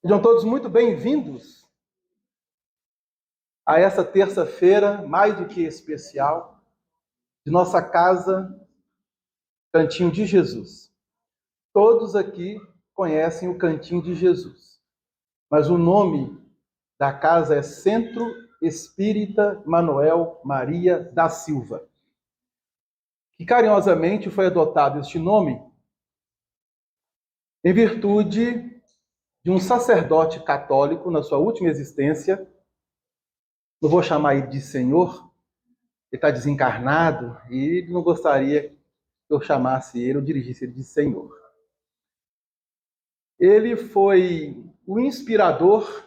Sejam todos muito bem-vindos a essa terça-feira, mais do que especial, de nossa casa Cantinho de Jesus. Todos aqui conhecem o Cantinho de Jesus, mas o nome da casa é Centro Espírita Manuel Maria da Silva, que carinhosamente foi adotado este nome em virtude de um sacerdote católico na sua última existência. Não vou chamar ele de senhor, ele está desencarnado e ele não gostaria que eu chamasse ele ou dirigisse ele de senhor. Ele foi o inspirador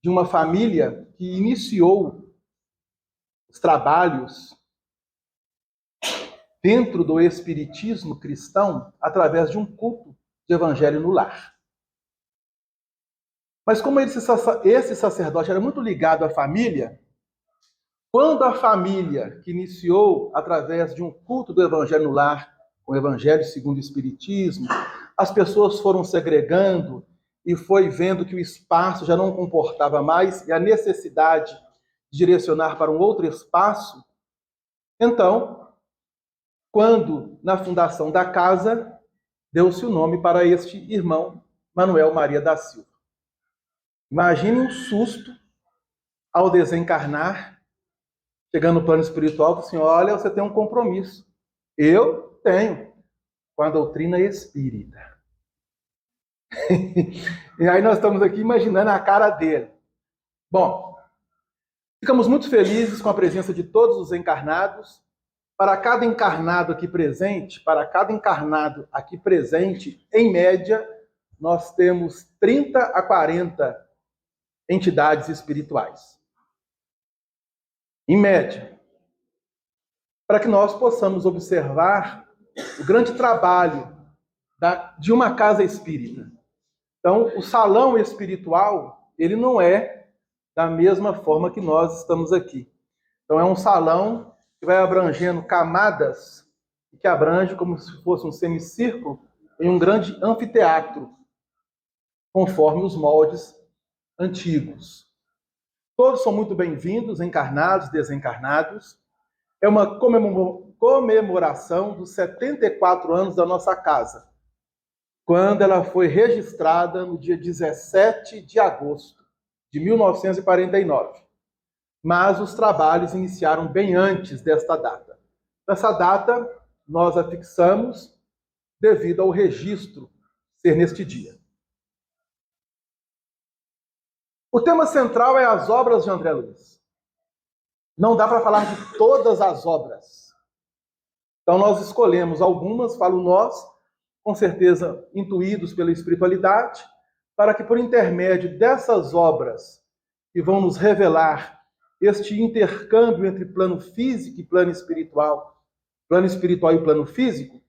de uma família que iniciou os trabalhos dentro do espiritismo cristão através de um culto de evangelho no lar. Mas como esse sacerdote era muito ligado à família, quando a família que iniciou através de um culto do evangelho no lar, o evangelho segundo o espiritismo, as pessoas foram segregando e foi vendo que o espaço já não comportava mais e a necessidade de direcionar para um outro espaço. Então, quando na fundação da casa, deu-se o nome para este irmão, Manuel Maria da Silva. Imagine um susto ao desencarnar, chegando no plano espiritual, assim, olha, você tem um compromisso. Eu tenho, com a doutrina espírita. E aí nós estamos aqui imaginando a cara dele. Bom, ficamos muito felizes com a presença de todos os encarnados. Para cada encarnado aqui presente, em média, nós temos 30 a 40 entidades espirituais. Em média. Para que nós possamos observar o grande trabalho de uma casa espírita. Então, o salão espiritual, ele não é da mesma forma que nós estamos aqui. Então, é um salão que vai abrangendo camadas, que abrange como se fosse um semicírculo em um grande anfiteatro, conforme os moldes antigos. Todos são muito bem-vindos, encarnados, desencarnados. É uma comemoração dos 74 anos da nossa casa, quando ela foi registrada no dia 17 de agosto de 1949. Mas os trabalhos iniciaram bem antes desta data. Essa data nós a fixamos devido ao registro ser neste dia. O tema central é as obras de André Luiz. Não dá para falar de todas as obras. Então nós escolhemos algumas, falo nós, com certeza intuídos pela espiritualidade, para que por intermédio dessas obras que vão nos revelar este intercâmbio entre plano físico e plano espiritual e plano físico,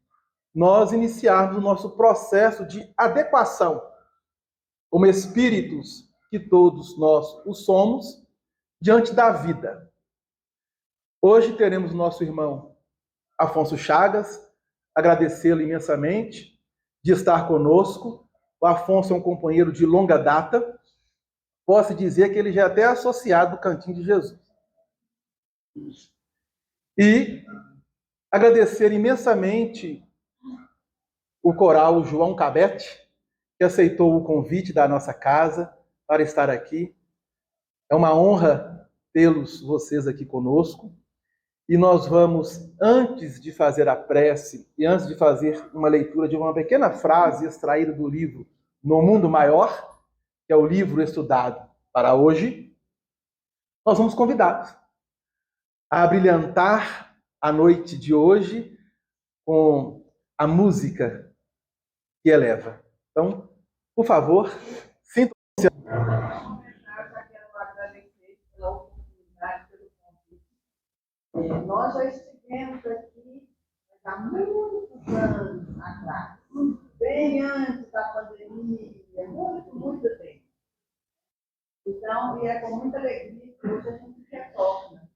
nós iniciarmos o nosso processo de adequação como espíritos que todos nós o somos diante da vida. Hoje teremos nosso irmão Afonso Chagas, agradecê-lo imensamente de estar conosco. O Afonso é um companheiro de longa data. Posso dizer que ele já é até associado do Cantinho de Jesus. E agradecer imensamente o coral João Cabete, que aceitou o convite da nossa casa para estar aqui. É uma honra tê-los vocês aqui conosco. E nós vamos, antes de fazer a prece e antes de fazer uma leitura de uma pequena frase extraída do livro No Mundo Maior, que é o livro estudado para hoje, nós vamos convidados a brilhantar a noite de hoje com a música que eleva. Então, por favor, sintam-se. Nós já estivemos aqui há muitos anos atrás, bem antes da pandemia, muito tempo. Então, e é com muita alegria que hoje a gente retorna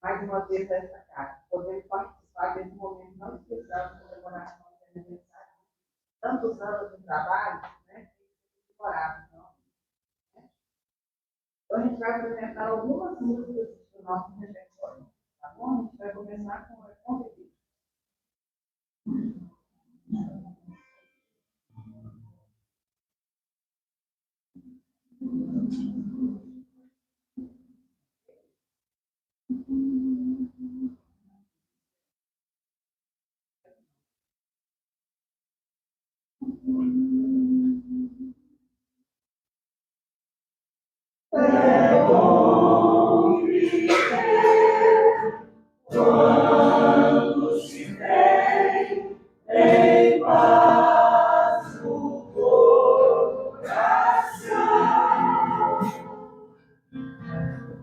mais uma vez a essa casa, podendo participar desse momento não especial de comemoração de aniversário, tanto tantos anos de trabalho, né? Temporada, então. Então, a gente vai apresentar algumas músicas do nosso repertório, tá bom? A gente vai começar com a competição. É bom viver quando se tem em paz o coração.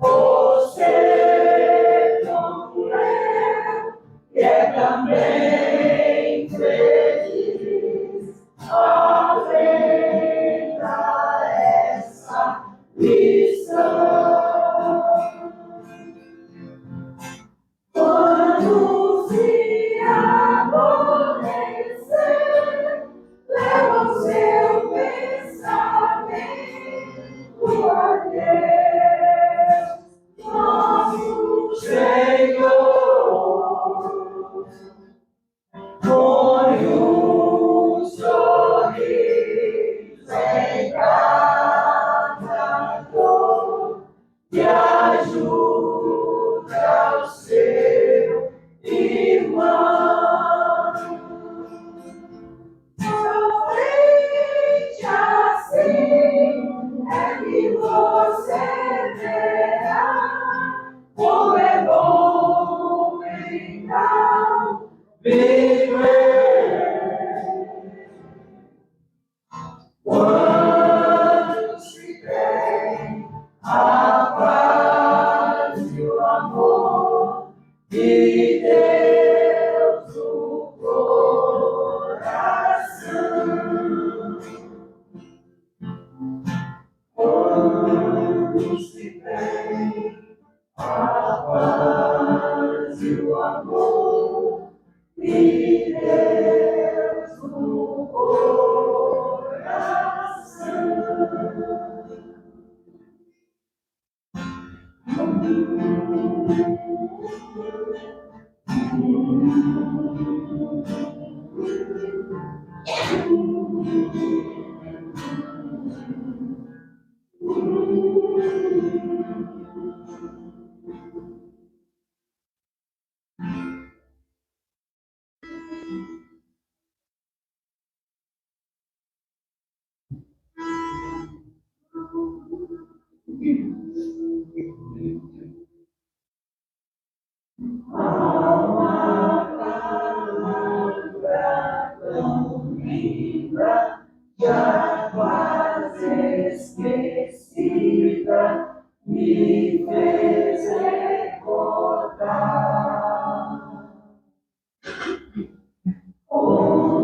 Você como eu, que é também feliz, aprenda essa lição. Quando se aborrecer, leva o seu pensamento a Deus, nosso Senhor. Põe um sorriso em cada dor e ajuda o seu irmão. Somente assim é que você verá como é bom então viver. Quando se tem a paz e o amor de Deus no coração. Quando se tem a paz e o amor de Deus no coração. Uma palavra tão linda, já quase esquecida, me fez recordar.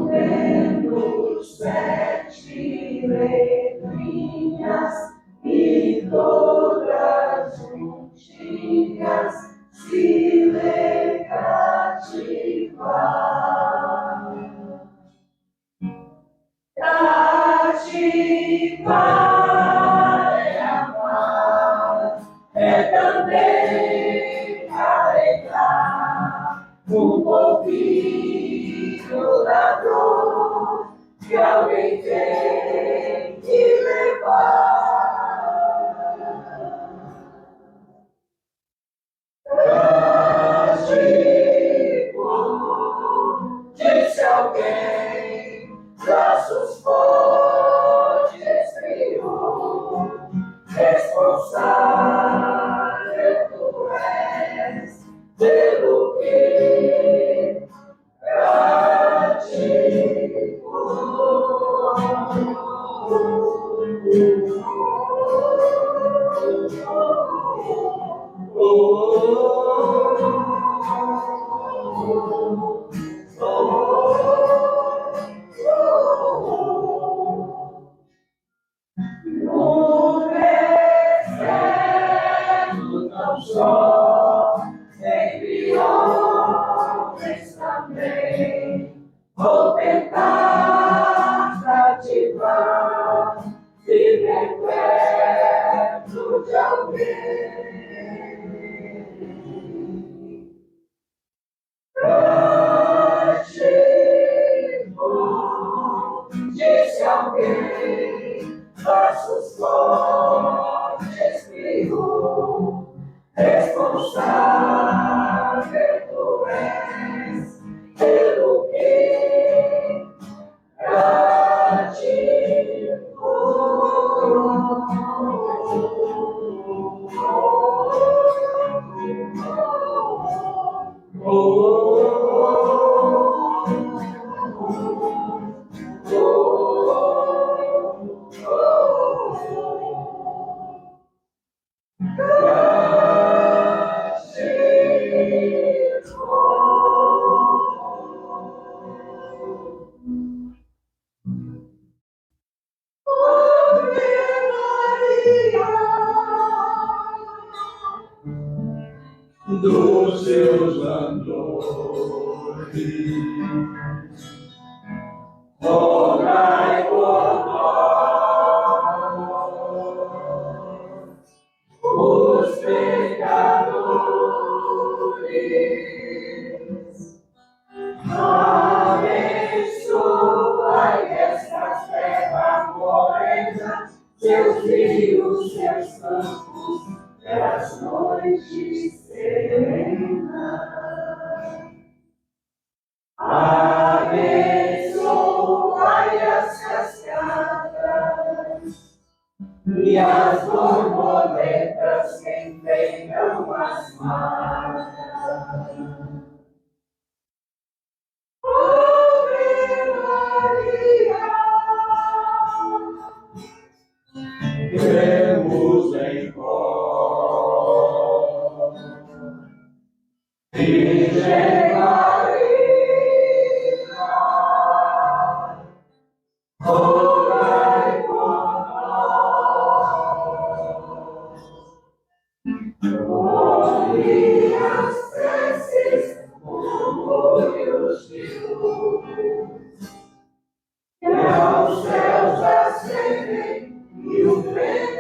Contendo 7 letrinhas e todas juntinhas, se lê cativar. Cativar é amar, é também carregar um pouquinho da dor que alguém tem que levar. Castigo, disse alguém, braços fortes criou, responsável tu és pelo que no deserto não só entre homens também vou tentar Disse alguém, passos fortes, frio, responsável tu és, pelo que dos seus andores, rogai por nós, os pecadores. Abençoai estas terras morenas, seus rios, seus campos, pelas noites serenas. Abençoai as cascatas e as borboletas que enfeitam as matas. Cremos em vós, Virgem Maria, rogai por nós. Ouvi as preces, murmúrios de luz, que aos céus ascendem e o vento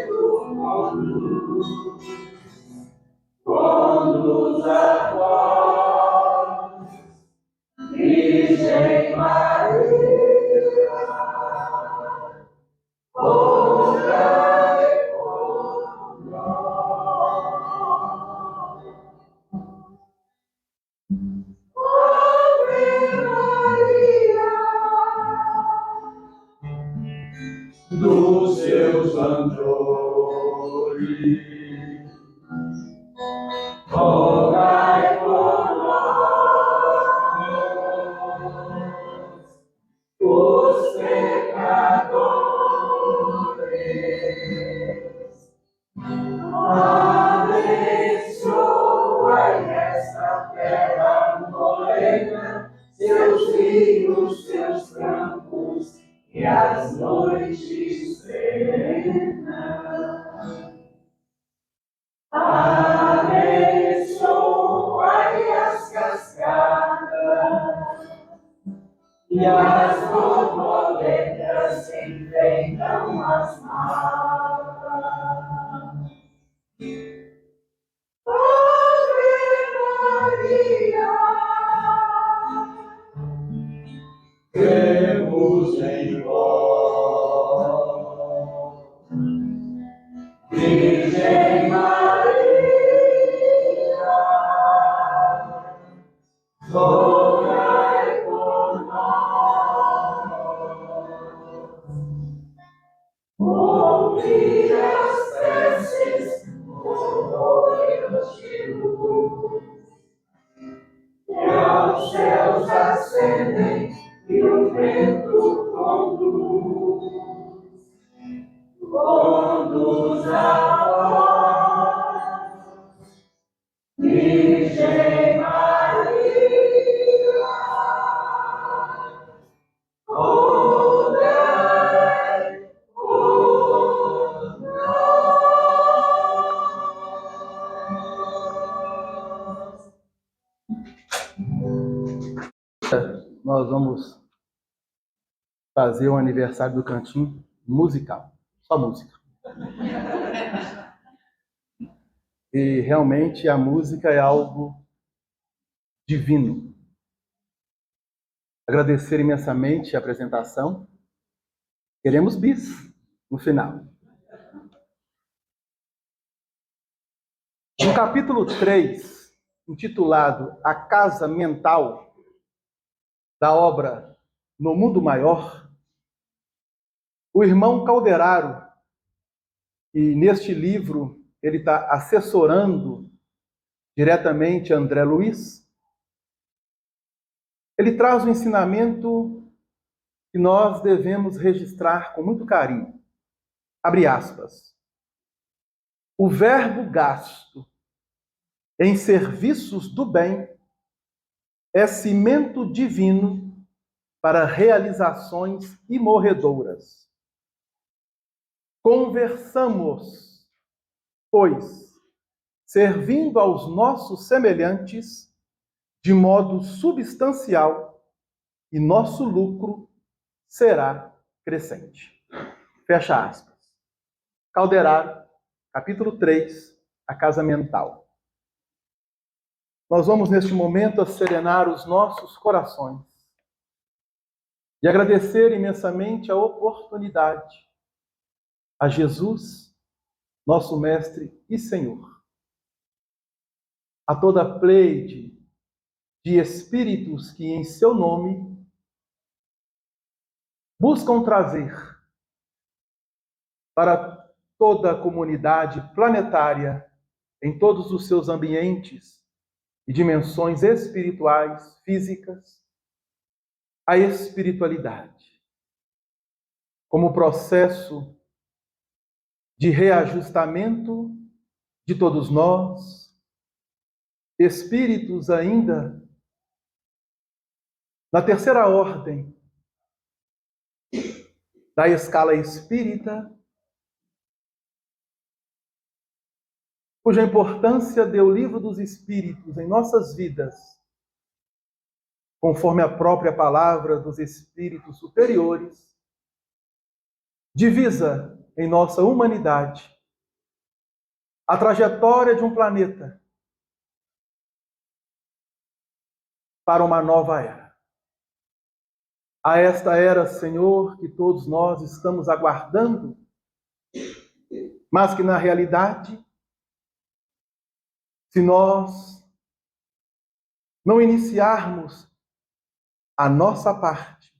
conduz a vós, Virgem Maria, rogai por nós. Ave Maria, dos seus andores, rogai por nós, os pecadores. Abençoai esta terra morena, seus rios, seus campos e as noites serenas. Abençoai as cascadas e as borboletas que enfeitam as matas. Ave Maria, cremos em vós, Virgem Maria, rogai por nós. Ouvi as preces, murmúrios de luz, que aos céus ascendem e o vento conduz a vós, Virgem Maria, rogai por nós. Nós vamos fazer o aniversário do cantinho musical. Só música. E realmente a música é algo divino. Agradecer imensamente a apresentação. Queremos bis no final. No capítulo 3, intitulado A Casa Mental, da obra No Mundo Maior, o irmão Calderaro, e neste livro ele está assessorando diretamente André Luiz, ele traz um ensinamento que nós devemos registrar com muito carinho. Abre aspas. O verbo gasto em serviços do bem é cimento divino para realizações imorredouras. Conversamos, pois, servindo aos nossos semelhantes de modo substancial, e nosso lucro será crescente. Fecha aspas. Calderaro, capítulo 3, a casa mental. Nós vamos, neste momento, serenar os nossos corações e agradecer imensamente a oportunidade a Jesus, nosso Mestre e Senhor, a toda a pleide de espíritos que, em seu nome, buscam trazer para toda a comunidade planetária, em todos os seus ambientes e dimensões espirituais, físicas, a espiritualidade, como processo de reajustamento de todos nós, espíritos ainda na terceira ordem da escala espírita, cuja importância deu o Livro dos Espíritos em nossas vidas, conforme a própria palavra dos espíritos superiores, divisa em nossa humanidade a trajetória de um planeta para uma nova era. A esta era, Senhor, que todos nós estamos aguardando, mas que na realidade, se nós não iniciarmos a nossa parte,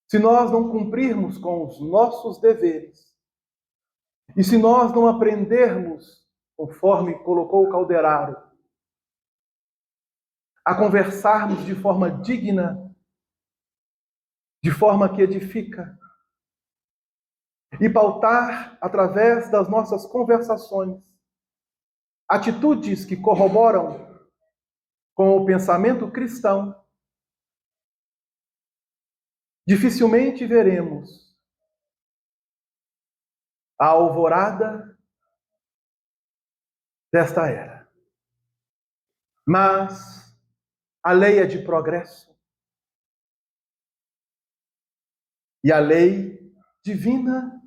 se nós não cumprirmos com os nossos deveres, e se nós não aprendermos, conforme colocou o Calderaro, a conversarmos de forma digna, de forma que edifica, e pautar, através das nossas conversações, atitudes que corroboram com o pensamento cristão, dificilmente veremos a alvorada desta era. Mas a lei é de progresso. E a lei divina,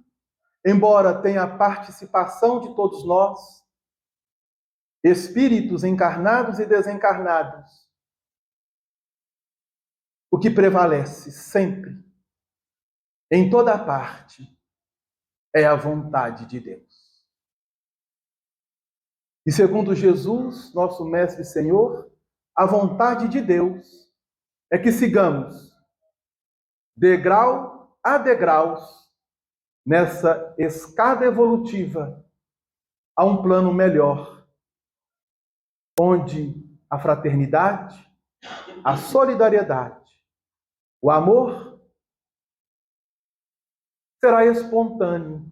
embora tenha a participação de todos nós, espíritos encarnados e desencarnados, o que prevalece sempre, em toda parte, é a vontade de Deus. E segundo Jesus, nosso Mestre e Senhor, a vontade de Deus é que sigamos, degrau a degraus, nessa escada evolutiva, a um plano melhor, onde a fraternidade, a solidariedade, o amor será espontâneo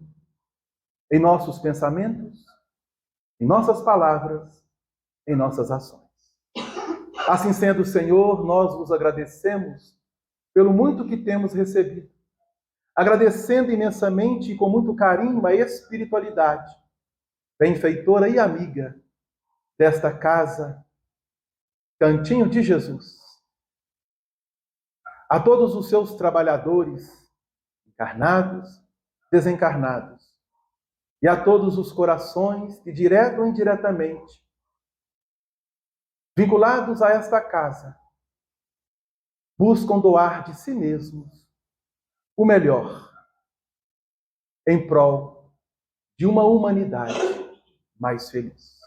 em nossos pensamentos, em nossas palavras, em nossas ações. Assim sendo, Senhor, nós vos agradecemos pelo muito que temos recebido, agradecendo imensamente e com muito carinho a espiritualidade, benfeitora e amiga desta casa, Cantinho de Jesus. A todos os seus trabalhadores, encarnados, desencarnados, e a todos os corações que, direto ou indiretamente, vinculados a esta casa, buscam doar de si mesmos o melhor em prol de uma humanidade mais feliz.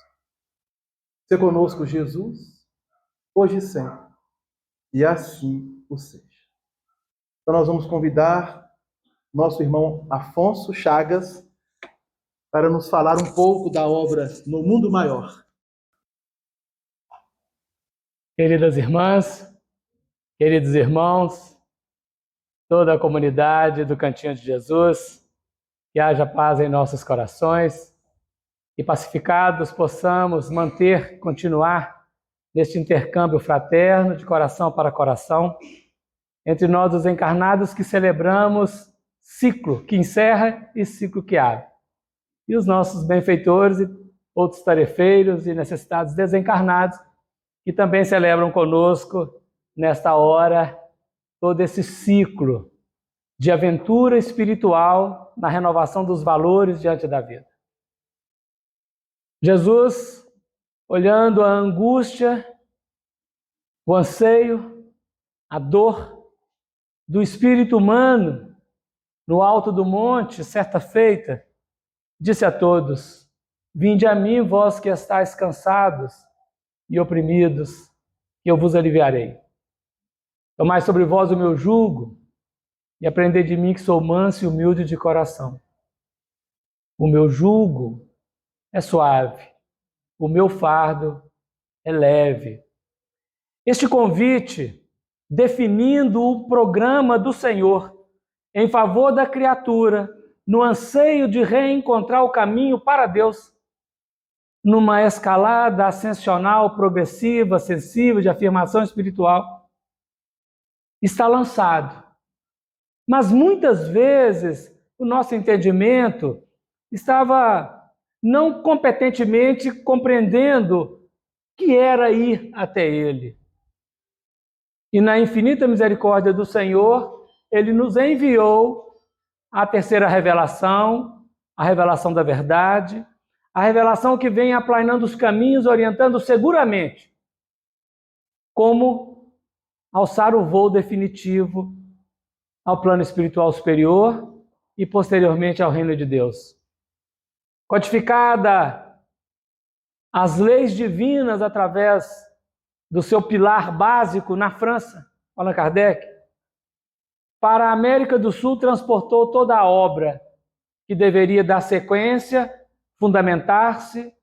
Se conosco, Jesus, hoje e sempre, e assim o seja. Então nós vamos convidar nosso irmão Afonso Chagas para nos falar um pouco da obra No Mundo Maior. Queridas irmãs, queridos irmãos, toda a comunidade do Cantinho de Jesus, que haja paz em nossos corações e pacificados possamos continuar neste intercâmbio fraterno de coração para coração entre nós os encarnados que celebramos ciclo que encerra e ciclo que abre. E os nossos benfeitores e outros tarefeiros e necessitados desencarnados que também celebram conosco, nesta hora, todo esse ciclo de aventura espiritual na renovação dos valores diante da vida. Jesus, olhando a angústia, o anseio, a dor do espírito humano no alto do monte, certa feita, disse a todos: vinde a mim, vós que estáis cansados e oprimidos, que eu vos aliviarei. Tomai sobre vós o meu jugo e aprendei de mim, que sou manso e humilde de coração. O meu jugo é suave, o meu fardo é leve. Este convite, definindo o programa do Senhor em favor da criatura, no anseio de reencontrar o caminho para Deus, numa escalada ascensional, progressiva, sensível, de afirmação espiritual, está lançado. Mas muitas vezes o nosso entendimento estava não competentemente compreendendo que era ir até Ele. E na infinita misericórdia do Senhor, Ele nos enviou a terceira revelação, a revelação da verdade, a revelação que vem aplanando os caminhos, orientando seguramente como alçar o voo definitivo ao plano espiritual superior e posteriormente ao reino de Deus. Codificada as leis divinas através do seu pilar básico na França, Allan Kardec, para a América do Sul transportou toda a obra que deveria dar sequência, fundamentar-se,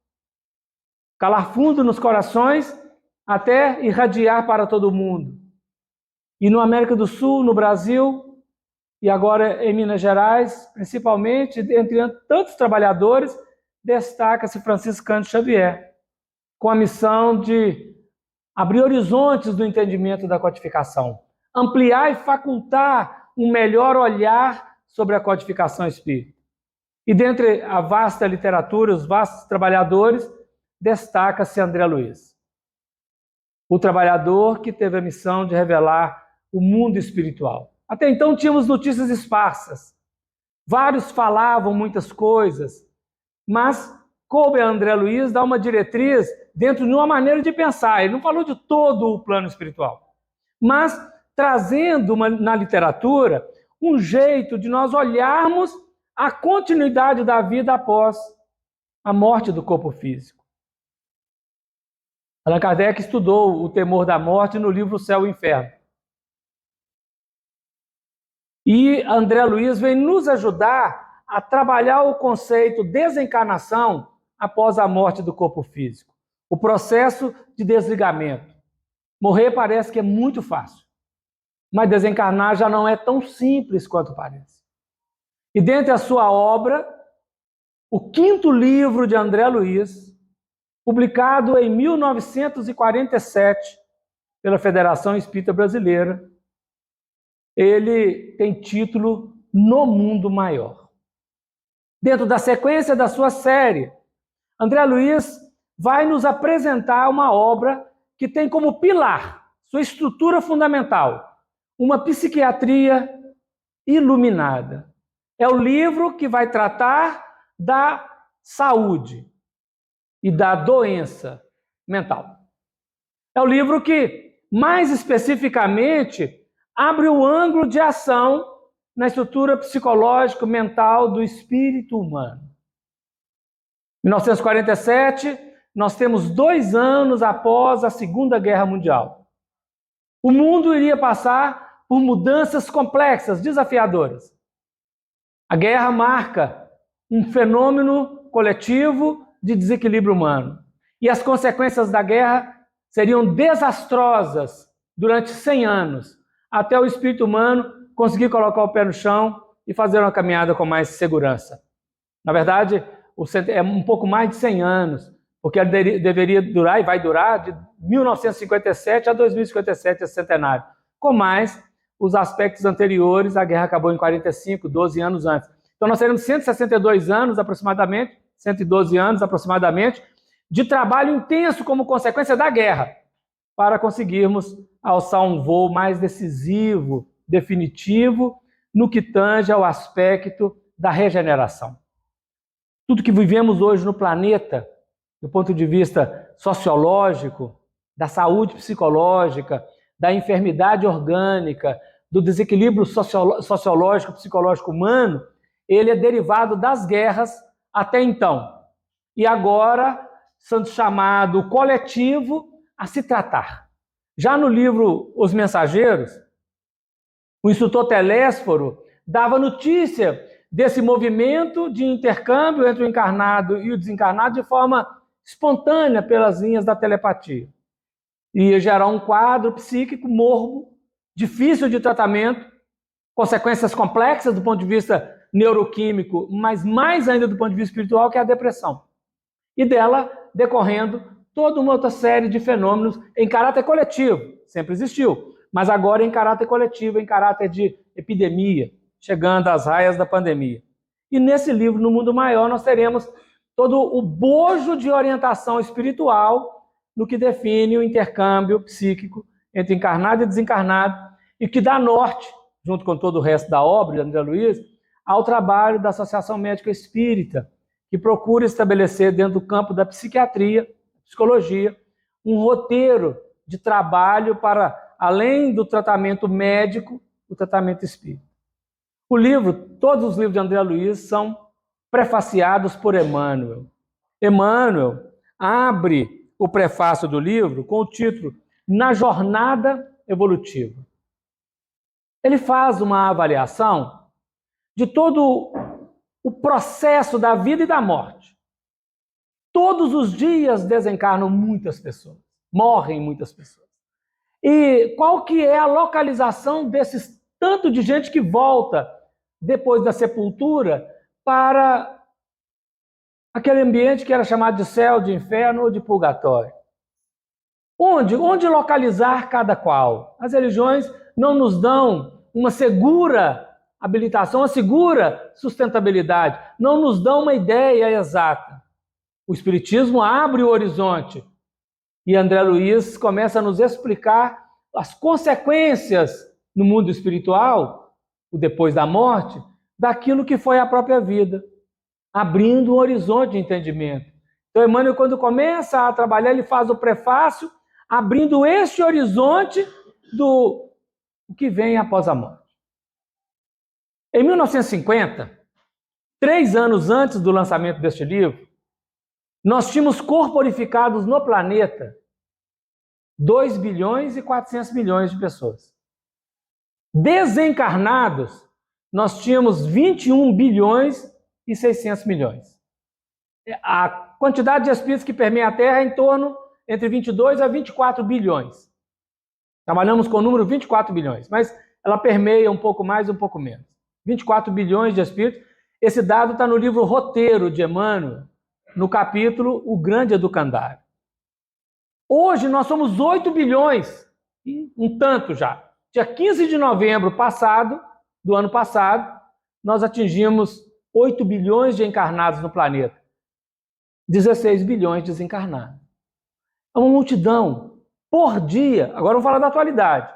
calar fundo nos corações, até irradiar para todo o mundo. E no América do Sul, no Brasil, e agora em Minas Gerais, principalmente, entre tantos trabalhadores, destaca-se Francisco Cândido Xavier, com a missão de abrir horizontes do entendimento da codificação, ampliar e facultar um melhor olhar sobre a codificação espírita. E dentre a vasta literatura, os vastos trabalhadores, destaca-se André Luiz, o trabalhador que teve a missão de revelar o mundo espiritual. Até então tínhamos notícias esparsas, vários falavam muitas coisas, mas coube a André Luiz dar uma diretriz dentro de uma maneira de pensar. Ele não falou de todo o plano espiritual, mas trazendo na literatura um jeito de nós olharmos a continuidade da vida após a morte do corpo físico. Allan Kardec estudou o temor da morte no livro O Céu e o Inferno. E André Luiz vem nos ajudar a trabalhar o conceito desencarnação após a morte do corpo físico. O processo de desligamento. Morrer parece que é muito fácil, mas desencarnar já não é tão simples quanto parece. E dentre a sua obra, o 5º livro de André Luiz, publicado em 1947 pela Federação Espírita Brasileira, ele tem título No Mundo Maior. Dentro da sequência da sua série, André Luiz vai nos apresentar uma obra que tem como pilar, sua estrutura fundamental, uma psiquiatria iluminada. É o livro que vai tratar da saúde e da doença mental. É o livro que, mais especificamente, abre o ângulo de ação na estrutura psicológica mental do espírito humano. Em 1947, nós temos 2 anos após a Segunda Guerra Mundial. O mundo iria passar por mudanças complexas, desafiadoras. A guerra marca um fenômeno coletivo de desequilíbrio humano. E as consequências da guerra seriam desastrosas durante 100 anos, até o espírito humano conseguir colocar o pé no chão e fazer uma caminhada com mais segurança. Na verdade, é um pouco mais de 100 anos, porque ele deveria durar e vai durar de 1957 a 2057, esse centenário. Com mais os aspectos anteriores, a guerra acabou em 45, 12 anos antes. Então nós teremos 162 anos aproximadamente, 112 anos aproximadamente, de trabalho intenso como consequência da guerra, para conseguirmos alçar um voo mais decisivo, definitivo, no que tange ao aspecto da regeneração. Tudo que vivemos hoje no planeta, do ponto de vista sociológico, da saúde psicológica, da enfermidade orgânica, do desequilíbrio sociológico, psicológico humano, ele é derivado das guerras até então. E agora, sendo chamado coletivo a se tratar. Já no livro Os Mensageiros, o instrutor Telésforo dava notícia desse movimento de intercâmbio entre o encarnado e o desencarnado de forma espontânea pelas linhas da telepatia. Ia gerar um quadro psíquico morbo, difícil de tratamento, consequências complexas do ponto de vista neuroquímico, mas mais ainda do ponto de vista espiritual, que é a depressão. E dela decorrendo toda uma outra série de fenômenos em caráter coletivo, sempre existiu, mas agora em caráter coletivo, em caráter de epidemia, chegando às raias da pandemia. E nesse livro, No Mundo Maior, nós teremos todo o bojo de orientação espiritual no que define o intercâmbio psíquico entre encarnado e desencarnado, e que dá norte, junto com todo o resto da obra de André Luiz, ao trabalho da Associação Médica Espírita, que procura estabelecer dentro do campo da psiquiatria, psicologia, um roteiro de trabalho para, além do tratamento médico, o tratamento espírita. O livro, todos os livros de André Luiz são prefaciados por Emmanuel. Emmanuel abre o prefácio do livro com o título Na Jornada Evolutiva. Ele faz uma avaliação de todo o processo da vida e da morte. Todos os dias desencarnam muitas pessoas, morrem muitas pessoas. E qual que é a localização desses tanto de gente que volta depois da sepultura para aquele ambiente que era chamado de céu, de inferno ou de purgatório? Onde localizar cada qual? As religiões não nos dão uma segura habilitação, uma segura sustentabilidade, não nos dão uma ideia exata. O Espiritismo abre o horizonte e André Luiz começa a nos explicar as consequências no mundo espiritual, o depois da morte, daquilo que foi a própria vida, abrindo um horizonte de entendimento. Então, Emmanuel, quando começa a trabalhar, ele faz o prefácio, abrindo este horizonte do que vem após a morte. Em 1950, 3 anos antes do lançamento deste livro, nós tínhamos corporificados no planeta 2 bilhões e 400 milhões de pessoas. Desencarnados, nós tínhamos 21 bilhões e 600 milhões. A quantidade de espíritos que permeia a Terra é em torno entre 22 a 24 bilhões. Trabalhamos com o número 24 bilhões, mas ela permeia um pouco mais, um pouco menos. 24 bilhões de espíritos. Esse dado está no livro Roteiro de Emmanuel, no capítulo O Grande Educandário. Hoje nós somos 8 bilhões, um tanto já. Dia 15 de novembro do ano passado, nós atingimos 8 bilhões de encarnados no planeta. 16 bilhões desencarnados. É uma multidão por dia. Agora vamos falar da atualidade.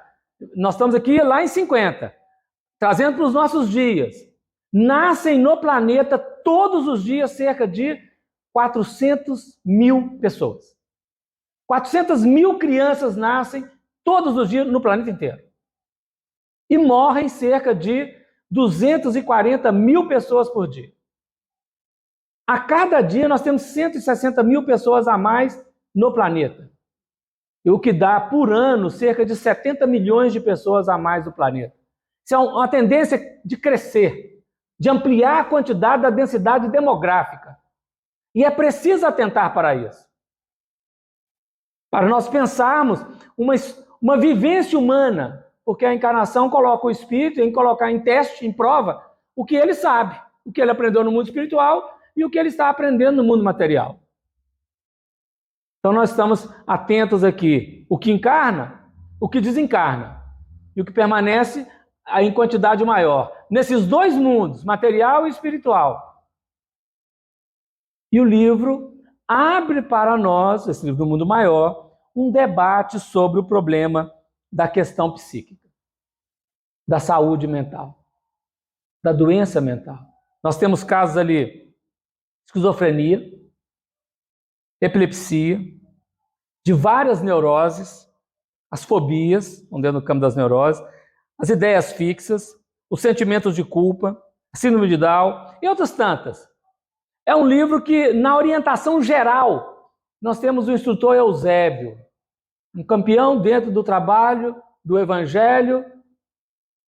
Nós estamos aqui lá em 50, trazendo para os nossos dias. nascem no planeta todos os dias cerca de 400 mil pessoas. 400 mil crianças nascem todos os dias no planeta inteiro. E morrem cerca de 240 mil pessoas por dia. A cada dia nós temos 160 mil pessoas a mais no planeta. O que dá por ano cerca de 70 milhões de pessoas a mais no planeta. Isso é uma tendência de crescer, de ampliar a quantidade da densidade demográfica. E é preciso atentar para isso. Para nós pensarmos uma vivência humana, porque a encarnação coloca o espírito em colocar em teste, em prova, o que ele sabe, o que ele aprendeu no mundo espiritual e o que ele está aprendendo no mundo material. Então nós estamos atentos aqui, o que encarna, o que desencarna, e o que permanece em quantidade maior, nesses dois mundos, material e espiritual. E o livro abre para nós, esse livro do mundo maior, um debate sobre o problema da questão psíquica, da saúde mental, da doença mental. Nós temos casos ali, esquizofrenia, epilepsia, de várias neuroses, as fobias, onde é no campo das neuroses, as ideias fixas, os sentimentos de culpa, a síndrome de Down e outras tantas. É um livro que, na orientação geral, nós temos o instrutor Eusébio, um campeão dentro do trabalho do Evangelho,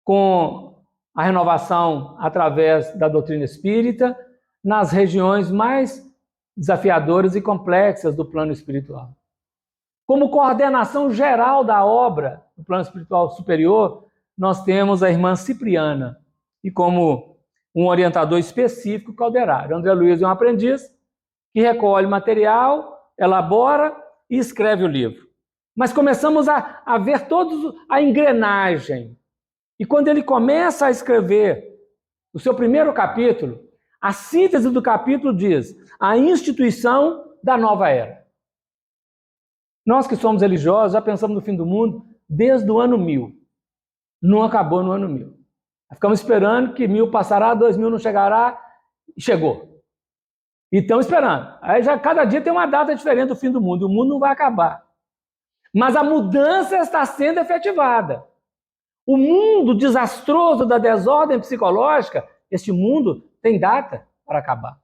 com a renovação através da doutrina espírita, nas regiões mais desafiadoras e complexas do plano espiritual. Como coordenação geral da obra do plano espiritual superior, nós temos a irmã Cipriana, e como um orientador específico, Calderaro. André Luiz é um aprendiz que recolhe material, elabora e escreve o livro. Mas começamos a ver toda a engrenagem. E quando ele começa a escrever o seu primeiro capítulo, a síntese do capítulo diz: a instituição da nova era. Nós que somos religiosos já pensamos no fim do mundo desde o ano 1000. Não acabou no ano 1000. Ficamos esperando que 1000 passará, 2000 não chegará, e chegou. E estamos esperando. Aí já cada dia tem uma data diferente do fim do mundo. O mundo não vai acabar. Mas a mudança está sendo efetivada. O mundo desastroso da desordem psicológica, este mundo tem data para acabar.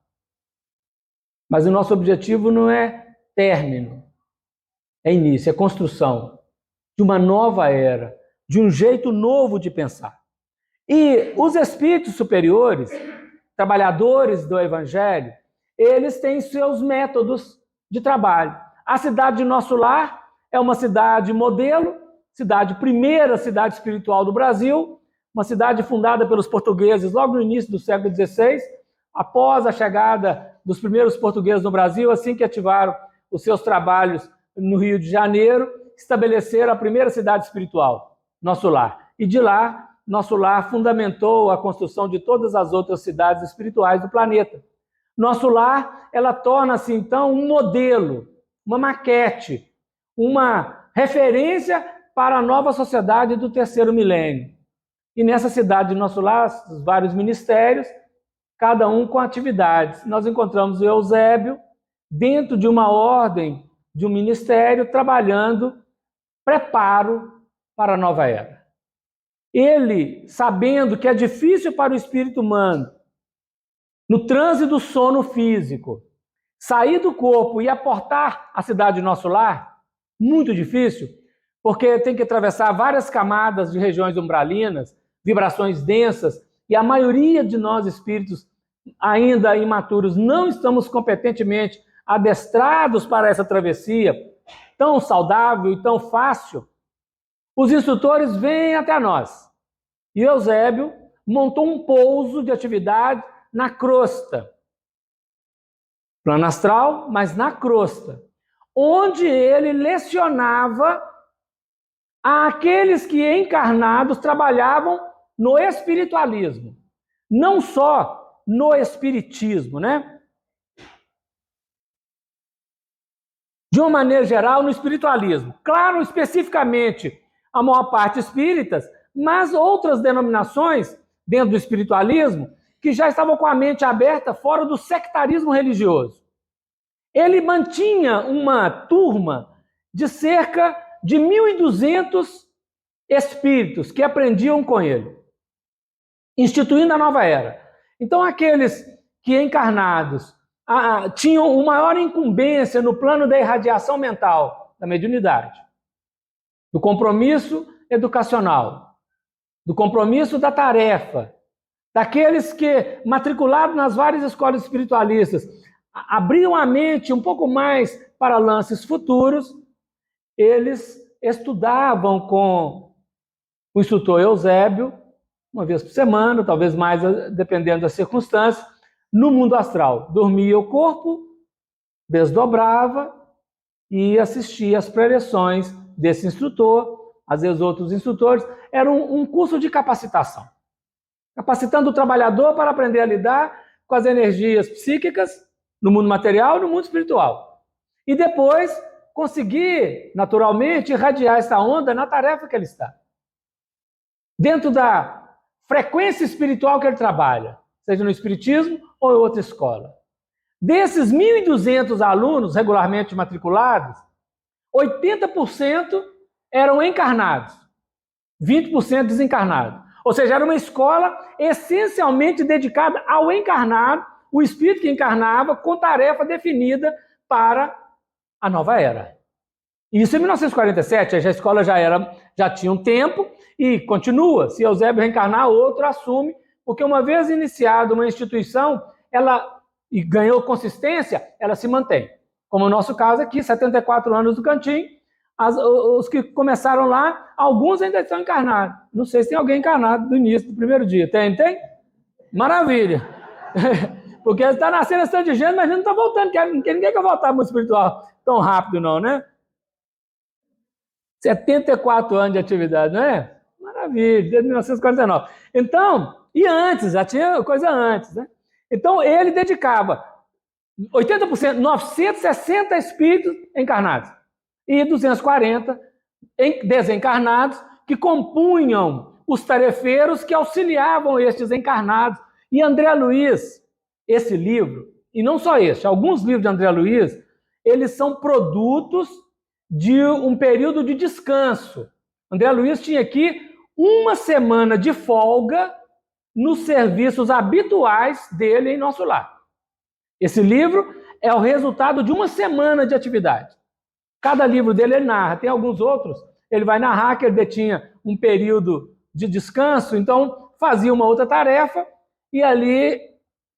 Mas o nosso objetivo não é término, é início, é construção de uma nova era, de um jeito novo de pensar. E os espíritos superiores, trabalhadores do Evangelho, eles têm seus métodos de trabalho. A cidade de Nosso Lar é uma cidade modelo, primeira cidade espiritual do Brasil, uma cidade fundada pelos portugueses logo no início do século XVI, após a chegada dos primeiros portugueses no Brasil, assim que ativaram os seus trabalhos no Rio de Janeiro, estabeleceram a primeira cidade espiritual, Nosso Lar. E de lá, Nosso Lar fundamentou a construção de todas as outras cidades espirituais do planeta. Nosso Lar, ela torna-se então um modelo, uma maquete, uma referência para a nova sociedade do terceiro milênio. E nessa cidade de Nosso Lar, os vários ministérios, cada um com atividades. Nós encontramos o Eusébio dentro de uma ordem, de um ministério, trabalhando preparo para a nova era. Ele, sabendo que é difícil para o espírito humano, no trânsito do sono físico, sair do corpo e aportar a cidade de Nosso Lar, muito difícil, porque tem que atravessar várias camadas de regiões umbralinas, vibrações densas, e a maioria de nós espíritos ainda imaturos não estamos competentemente adestrados para essa travessia tão saudável e tão fácil. Os instrutores vêm até nós. E Eusébio montou um pouso de atividade na crosta. Plano astral, mas na crosta. Onde ele lecionava àqueles que encarnados trabalhavam no espiritualismo. Não só no espiritismo, né? De uma maneira geral, no espiritualismo. Claro, especificamente, a maior parte espíritas, mas outras denominações dentro do espiritualismo que já estavam com a mente aberta fora do sectarismo religioso. Ele mantinha uma turma de cerca de 1.200 espíritos que aprendiam com ele, instituindo a nova era. Então, aqueles que encarnados tinham uma maior incumbência no plano da irradiação mental, da mediunidade, do compromisso educacional, do compromisso da tarefa, daqueles que, matriculados nas várias escolas espiritualistas, abriam a mente um pouco mais para lances futuros, eles estudavam com o instrutor Eusébio, uma vez por semana, talvez mais, dependendo das circunstâncias, no mundo astral. Dormia o corpo, desdobrava e assistia às preleções desse instrutor, às vezes outros instrutores. Era um curso de capacitação, capacitando o trabalhador para aprender a lidar com as energias psíquicas no mundo material e no mundo espiritual. E depois conseguir, naturalmente, irradiar essa onda na tarefa que ele está. Dentro da frequência espiritual que ele trabalha, seja no espiritismo ou em outra escola. Desses 1.200 alunos regularmente matriculados, 80% eram encarnados, 20% desencarnados. Ou seja, era uma escola essencialmente dedicada ao encarnado, o espírito que encarnava com tarefa definida para a nova era. Isso em 1947, a escola já tinha um tempo e continua. Se Eusébio reencarnar, outro assume, porque uma vez iniciada uma instituição, ela ganhou consistência, ela se mantém. Como no nosso caso aqui, 74 anos do Cantinho, os que começaram lá, alguns ainda estão encarnados. Não sei se tem alguém encarnado do início do primeiro dia. Tem? Maravilha! Porque está nascendo esse tanto de gente, mas a gente não está voltando, porque ninguém quer voltar para o mundo espiritual tão rápido não, né? 74 anos de atividade, não é? Maravilha, desde 1949. Então, e antes, já tinha coisa antes, né? Então, ele dedicava 80%, 960 espíritos encarnados e 240 desencarnados que compunham os tarefeiros que auxiliavam estes encarnados. E André Luiz, esse livro, e não só este, alguns livros de André Luiz, eles são produtos de um período de descanso. André Luiz tinha aqui uma semana de folga nos serviços habituais dele em nosso lar. Esse livro é o resultado de uma semana de atividade. Cada livro dele ele narra, tem alguns outros, ele vai narrar que ele detinha um período de descanso, então fazia uma outra tarefa e ali,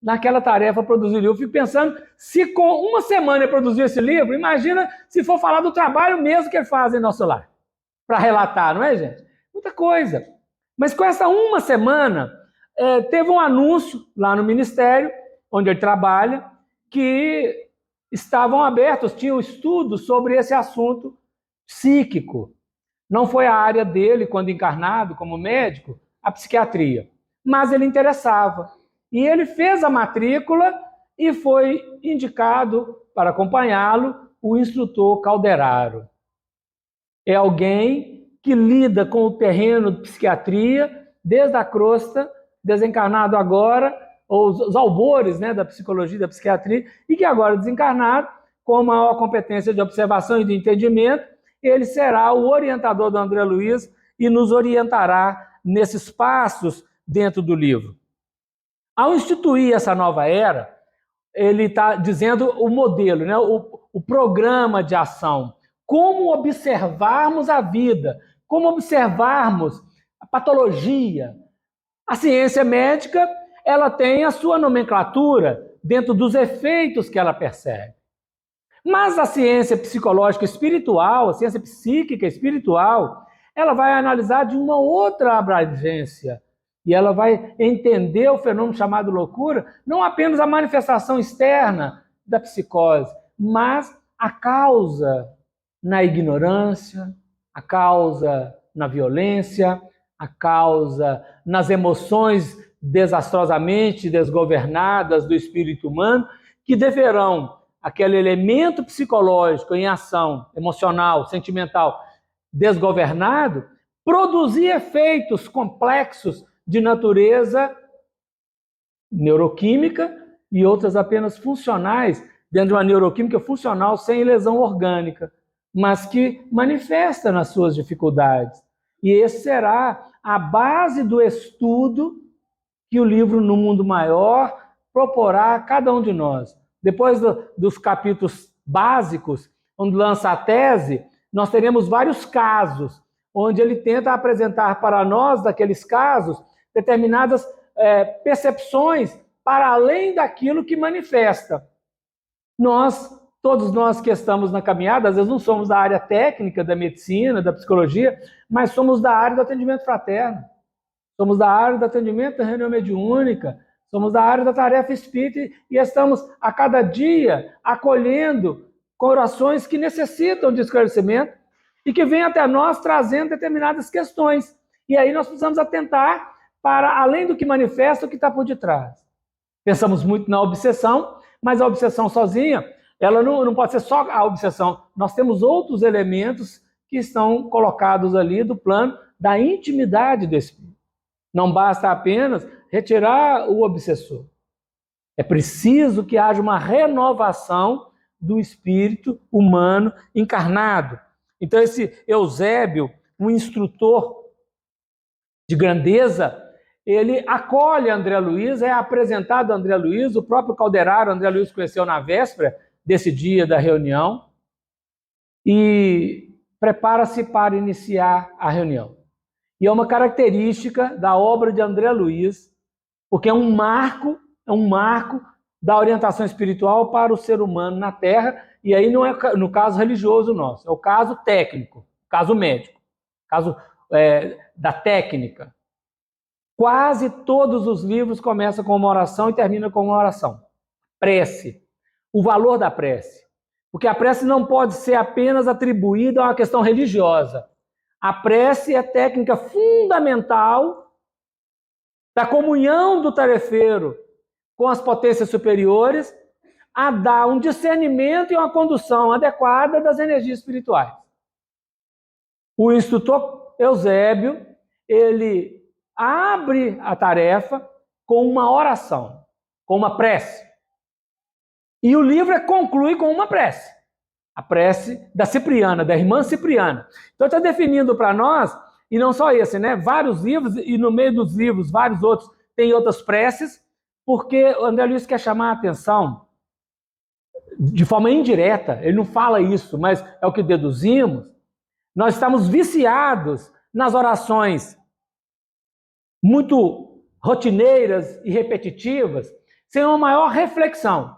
naquela tarefa, produziria. Eu fico pensando, se com uma semana ele produziu esse livro, imagina se for falar do trabalho mesmo que ele faz em nosso lar, para relatar, não é, gente? Muita coisa. Mas com essa uma semana, teve um anúncio lá no ministério, onde ele trabalha, que estavam abertos, tinham estudos sobre esse assunto psíquico. Não foi a área dele, quando encarnado, como médico, a psiquiatria. Mas ele interessava. E ele fez a matrícula e foi indicado para acompanhá-lo o instrutor Calderaro. É alguém que lida com o terreno de psiquiatria, desde a crosta, desencarnado agora, ou os albores, né, da psicologia e da psiquiatria, e que agora desencarnado, com maior competência de observação e de entendimento, ele será o orientador do André Luiz e nos orientará nesses passos dentro do livro. Ao instituir essa nova era, ele está dizendo o modelo, né, o programa de ação, como observarmos a vida, como observarmos a patologia. A ciência médica, ela tem a sua nomenclatura dentro dos efeitos que ela percebe. Mas a ciência psicológica espiritual, a ciência psíquica espiritual, ela vai analisar de uma outra abrangência. E ela vai entender o fenômeno chamado loucura, não apenas a manifestação externa da psicose, mas a causa na ignorância, a causa na violência, a causa nas emoções desastrosamente desgovernadas do espírito humano, que deverão, aquele elemento psicológico em ação, emocional, sentimental, desgovernado, produzir efeitos complexos de natureza neuroquímica e outras apenas funcionais, dentro de uma neuroquímica funcional sem lesão orgânica, mas que manifesta nas suas dificuldades. E esse será a base do estudo que o livro No Mundo Maior proporá a cada um de nós. Depois dos capítulos básicos, onde lança a tese, nós teremos vários casos, onde ele tenta apresentar para nós, daqueles casos, determinadas percepções para além daquilo que manifesta. Todos nós que estamos na caminhada, às vezes não somos da área técnica, da medicina, da psicologia, mas somos da área do atendimento fraterno. Somos da área do atendimento da reunião mediúnica, somos da área da tarefa espírita e estamos a cada dia acolhendo corações que necessitam de esclarecimento e que vêm até nós trazendo determinadas questões. E aí nós precisamos atentar para, além do que manifesta, o que está por detrás. Pensamos muito na obsessão, mas a obsessão sozinha, ela não pode ser só a obsessão. Nós temos outros elementos que estão colocados ali do plano da intimidade do espírito. Não basta apenas retirar o obsessor. É preciso que haja uma renovação do espírito humano encarnado. Então esse Eusébio, um instrutor de grandeza, ele acolhe André Luiz, é apresentado a André Luiz, o próprio Calderaro, André Luiz conheceu na véspera desse dia da reunião, e prepara-se para iniciar a reunião. E é uma característica da obra de André Luiz, porque é um marco da orientação espiritual para o ser humano na Terra, e aí não é no caso religioso nosso, é o caso técnico, caso médico, caso da técnica. Quase todos os livros começam com uma oração e terminam com uma oração. Prece. O valor da prece. Porque a prece não pode ser apenas atribuída a uma questão religiosa. A prece é técnica fundamental da comunhão do tarefeiro com as potências superiores a dar um discernimento e uma condução adequada das energias espirituais. O instrutor Eusébio, ele abre a tarefa com uma oração, com uma prece. E o livro conclui com uma prece. A prece da Cipriana, da irmã Cipriana. Então está definindo para nós, e não só esse, né? Vários livros, e no meio dos livros, vários outros, tem outras preces, porque o André Luiz quer chamar a atenção de forma indireta, ele não fala isso, mas é o que deduzimos. Nós estamos viciados nas orações muito rotineiras e repetitivas, sem uma maior reflexão.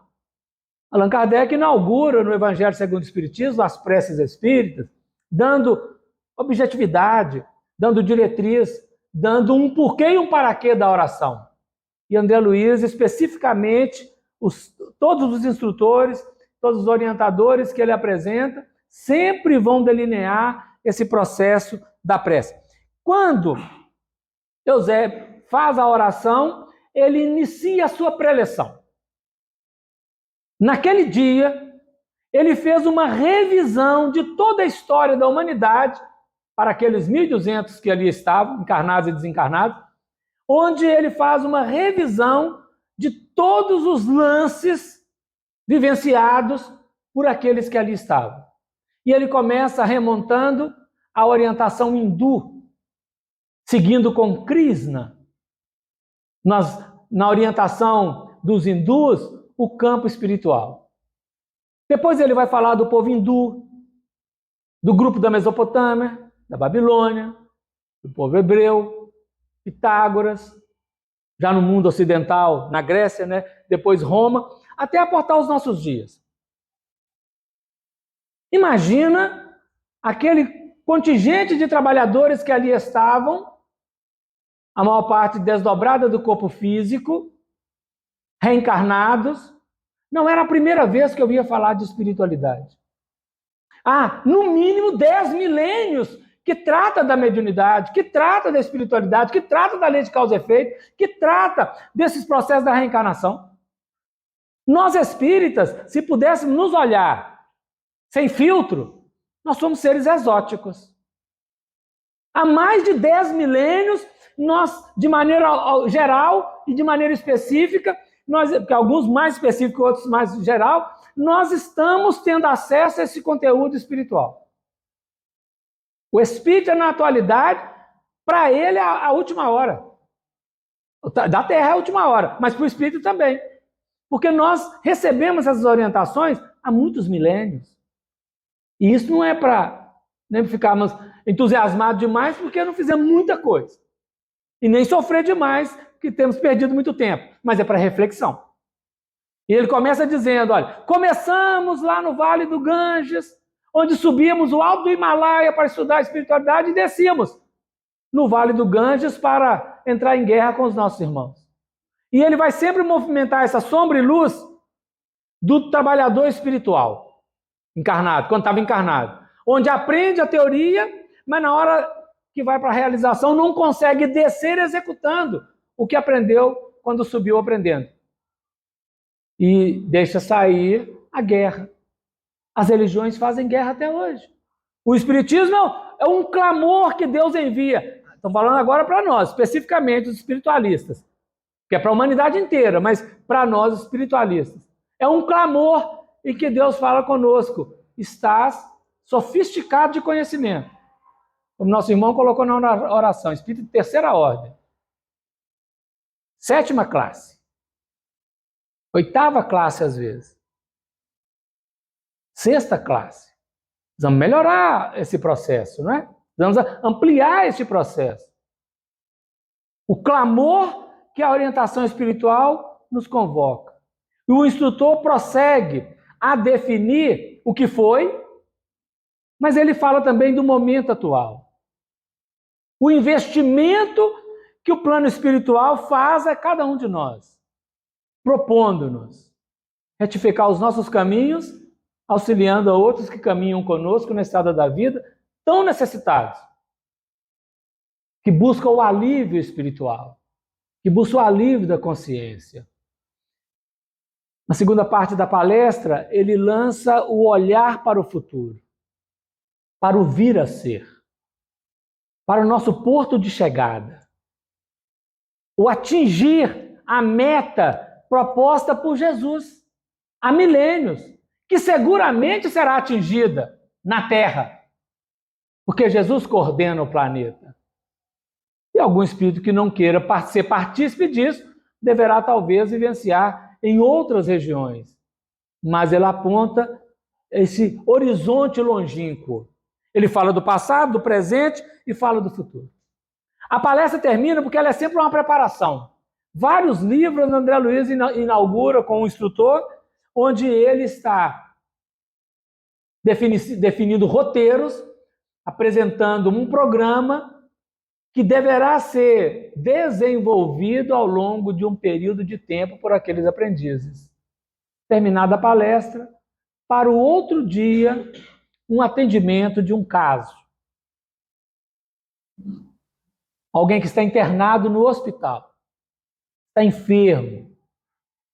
Allan Kardec inaugura no Evangelho segundo o Espiritismo as preces espíritas, dando objetividade, dando diretriz, dando um porquê e um paraquê da oração. E André Luiz, especificamente, todos os instrutores, todos os orientadores que ele apresenta, sempre vão delinear esse processo da prece. Quando Eusébio faz a oração, ele inicia a sua preleção. Naquele dia, ele fez uma revisão de toda a história da humanidade para aqueles 1.200 que ali estavam, encarnados e desencarnados, onde ele faz uma revisão de todos os lances vivenciados por aqueles que ali estavam. E ele começa remontando a orientação hindu, seguindo com Krishna. Na orientação dos hindus, o campo espiritual. Depois ele vai falar do povo hindu, do grupo da Mesopotâmia, da Babilônia, do povo hebreu, Pitágoras, já no mundo ocidental, na Grécia, né? Depois Roma, até aportar os nossos dias. Imagina aquele contingente de trabalhadores que ali estavam, a maior parte desdobrada do corpo físico, reencarnados. Não era a primeira vez que eu ia falar de espiritualidade. No mínimo 10 milênios que trata da mediunidade, que trata da espiritualidade, que trata da lei de causa e efeito, que trata desses processos da reencarnação. Nós espíritas, se pudéssemos nos olhar sem filtro, nós somos seres exóticos. Há mais de 10 milênios nós, de maneira geral e de maneira específica, porque alguns mais específicos, outros mais geral, nós estamos tendo acesso a esse conteúdo espiritual. O Espírito, na atualidade, para ele é a última hora. Da Terra é a última hora, mas para o Espírito também. Porque nós recebemos essas orientações há muitos milênios. E isso não é para ficarmos entusiasmados demais, porque não fizemos muita coisa. E nem sofrer demais, porque temos perdido muito tempo. Mas é para reflexão. E ele começa dizendo, olha, começamos lá no Vale do Ganges, onde subíamos o alto do Himalaia para estudar a espiritualidade e descíamos no Vale do Ganges para entrar em guerra com os nossos irmãos. E ele vai sempre movimentar essa sombra e luz do trabalhador espiritual, encarnado, quando estava encarnado, onde aprende a teoria, mas na hora que vai para a realização não consegue descer executando o que aprendeu quando subiu aprendendo. E deixa sair a guerra. As religiões fazem guerra até hoje. O Espiritismo é um clamor que Deus envia. Estou falando agora para nós, especificamente os espiritualistas, que é para a humanidade inteira, mas para nós, os espiritualistas. É um clamor em que Deus fala conosco. Estás sofisticado de conhecimento. Como nosso irmão colocou na oração, espírito de terceira ordem. 7ª classe. 8ª classe, às vezes. 6ª classe. Precisamos melhorar esse processo, não é? Precisamos ampliar esse processo. O clamor que a orientação espiritual nos convoca. E o instrutor prossegue a definir o que foi, mas ele fala também do momento atual. O investimento que o plano espiritual faz a cada um de nós, propondo-nos retificar os nossos caminhos, auxiliando a outros que caminham conosco na estrada da vida, tão necessitados, que buscam o alívio espiritual, que buscam o alívio da consciência. Na segunda parte da palestra, ele lança o olhar para o futuro, para o vir a ser, para o nosso porto de chegada, o atingir a meta proposta por Jesus há milênios, que seguramente será atingida na Terra, porque Jesus coordena o planeta. E algum espírito que não queira ser partícipe disso, deverá talvez vivenciar em outras regiões. Mas ele aponta esse horizonte longínquo. Ele fala do passado, do presente e fala do futuro. A palestra termina porque ela é sempre uma preparação. Vários livros André Luiz inaugura com o instrutor, onde ele está definindo roteiros, apresentando um programa que deverá ser desenvolvido ao longo de um período de tempo por aqueles aprendizes. Terminada a palestra, para o outro dia, um atendimento de um caso. Alguém que está internado no hospital, está enfermo,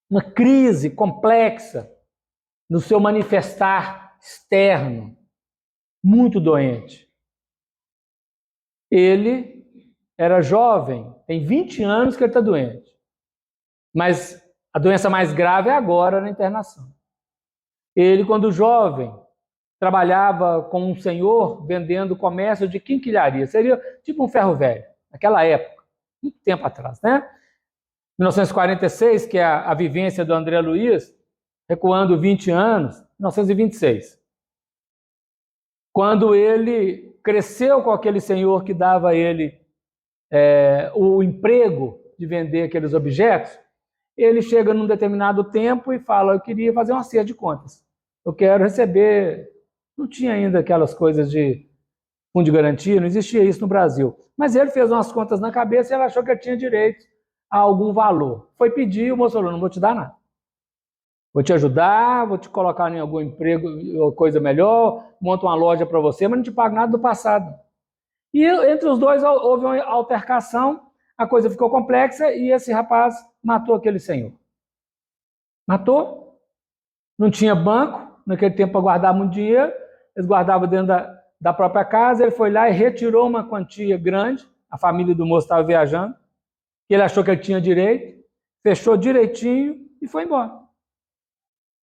uma crise complexa no seu manifestar externo, muito doente. Ele era jovem, tem 20 anos que ele está doente. Mas a doença mais grave é agora na internação. Ele, quando jovem, trabalhava com um senhor vendendo comércio de quinquilharia. Seria tipo um ferro velho, naquela época, muito tempo atrás, né? 1946, que é a vivência do André Luiz, recuando 20 anos, 1926. Quando ele cresceu com aquele senhor que dava a ele o emprego de vender aqueles objetos, ele chega num determinado tempo e fala, eu queria fazer um acerto de contas. Eu quero receber... Não tinha ainda aquelas coisas de fundo de garantia, não existia isso no Brasil. Mas ele fez umas contas na cabeça e ele achou que ele tinha direito a algum valor. Foi pedir, o moço falou, não vou te dar nada. Vou te ajudar, vou te colocar em algum emprego ou coisa melhor, monto uma loja para você, mas não te pago nada do passado. E entre os dois houve uma altercação, a coisa ficou complexa e esse rapaz matou aquele senhor. Matou, não tinha banco, naquele tempo para guardar muito dinheiro, eles guardavam dentro da própria casa, ele foi lá e retirou uma quantia grande, a família do moço estava viajando, que ele achou que ele tinha direito, fechou direitinho e foi embora.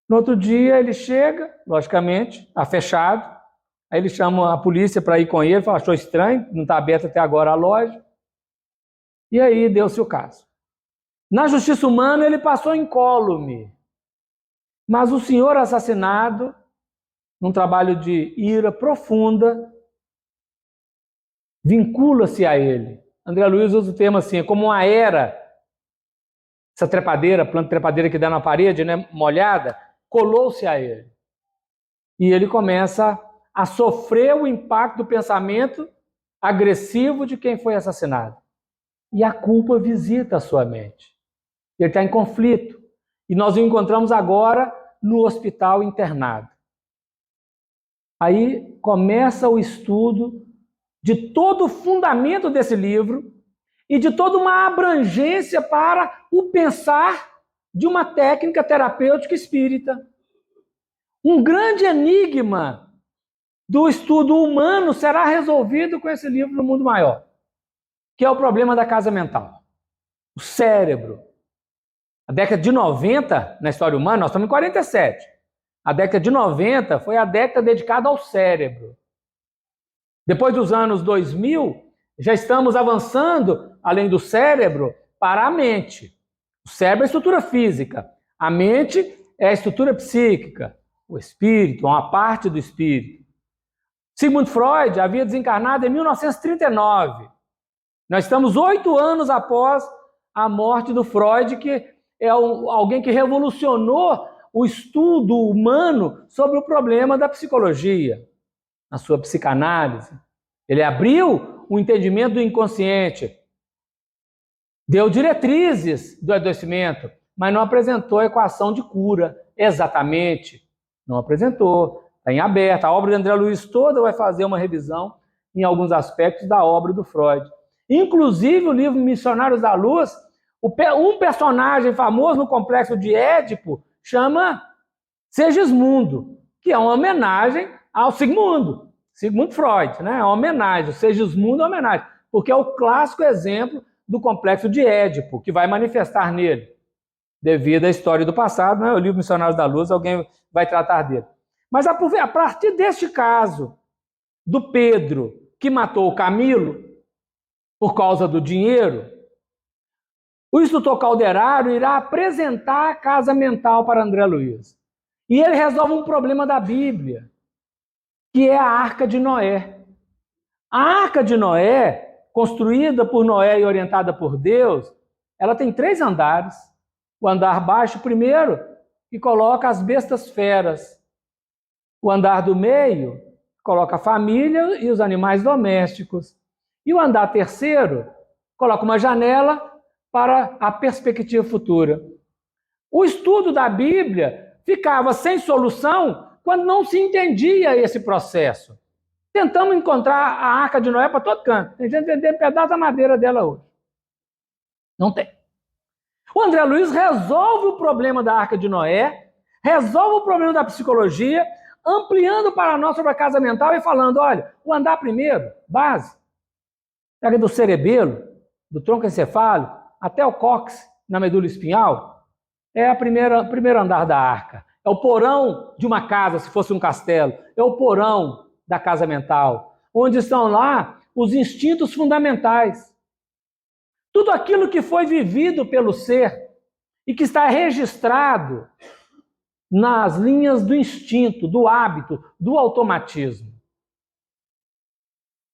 No outro dia ele chega, logicamente, está fechado, aí ele chama a polícia para ir com ele, fala, achou estranho, não está aberta até agora a loja, e aí deu-se o caso. Na justiça humana ele passou incólume, mas o senhor assassinado, num trabalho de ira profunda, vincula-se a ele. André Luiz usa o termo assim, é como uma era, essa trepadeira, planta trepadeira que dá na parede, né, molhada, colou-se a ele. E ele começa a sofrer o impacto do pensamento agressivo de quem foi assassinado. E a culpa visita a sua mente. Ele está em conflito. E nós o encontramos agora no hospital internado. Aí começa o estudo de todo o fundamento desse livro e de toda uma abrangência para o pensar de uma técnica terapêutica espírita. Um grande enigma do estudo humano será resolvido com esse livro no mundo maior, que é o problema da casa mental. O cérebro. A década de 90, na história humana, nós estamos em 47. A década de 90 foi a década dedicada ao cérebro. Depois dos anos 2000, já estamos avançando, além do cérebro, para a mente. O cérebro é a estrutura física. A mente é a estrutura psíquica. O espírito, uma parte do espírito. Sigmund Freud havia desencarnado em 1939. Nós estamos 8 anos após a morte do Freud, que é alguém que revolucionou o estudo humano sobre o problema da psicologia, na sua psicanálise. Ele abriu o entendimento do inconsciente, deu diretrizes do adoecimento, mas não apresentou a equação de cura exatamente. Não apresentou, está em aberto. A obra de André Luiz toda vai fazer uma revisão em alguns aspectos da obra do Freud. Inclusive o livro Missionários da Luz, um personagem famoso no complexo de Édipo chama Segismundo, que é uma homenagem ao Sigmund Freud, né? É uma homenagem, o Segismundo é uma homenagem, porque é o clássico exemplo do complexo de Édipo, que vai manifestar nele, devido à história do passado, né? O livro Missionários da Luz, alguém vai tratar dele. Mas a partir deste caso, do Pedro, que matou o Camilo por causa do dinheiro, o instrutor Calderaro irá apresentar a casa mental para André Luiz. E ele resolve um problema da Bíblia, que é a Arca de Noé. A Arca de Noé, construída por Noé e orientada por Deus, ela tem 3 andares. O andar baixo, primeiro, que coloca as bestas feras. O andar do meio, coloca a família e os animais domésticos. E o andar terceiro, coloca uma janela para a perspectiva futura. O estudo da Bíblia ficava sem solução quando não se entendia esse processo. Tentamos encontrar a Arca de Noé para todo canto. Tem gente vendendo pedaço da madeira dela hoje. Não tem. O André Luiz resolve o problema da Arca de Noé, resolve o problema da psicologia, ampliando para nós sobre a casa mental e falando, olha, o andar primeiro, base, pega do cerebelo, do tronco encefálico, até o cóccix, na medula espinhal, é o primeiro andar da arca. É o porão de uma casa, se fosse um castelo. É o porão da casa mental, onde estão lá os instintos fundamentais. Tudo aquilo que foi vivido pelo ser e que está registrado nas linhas do instinto, do hábito, do automatismo.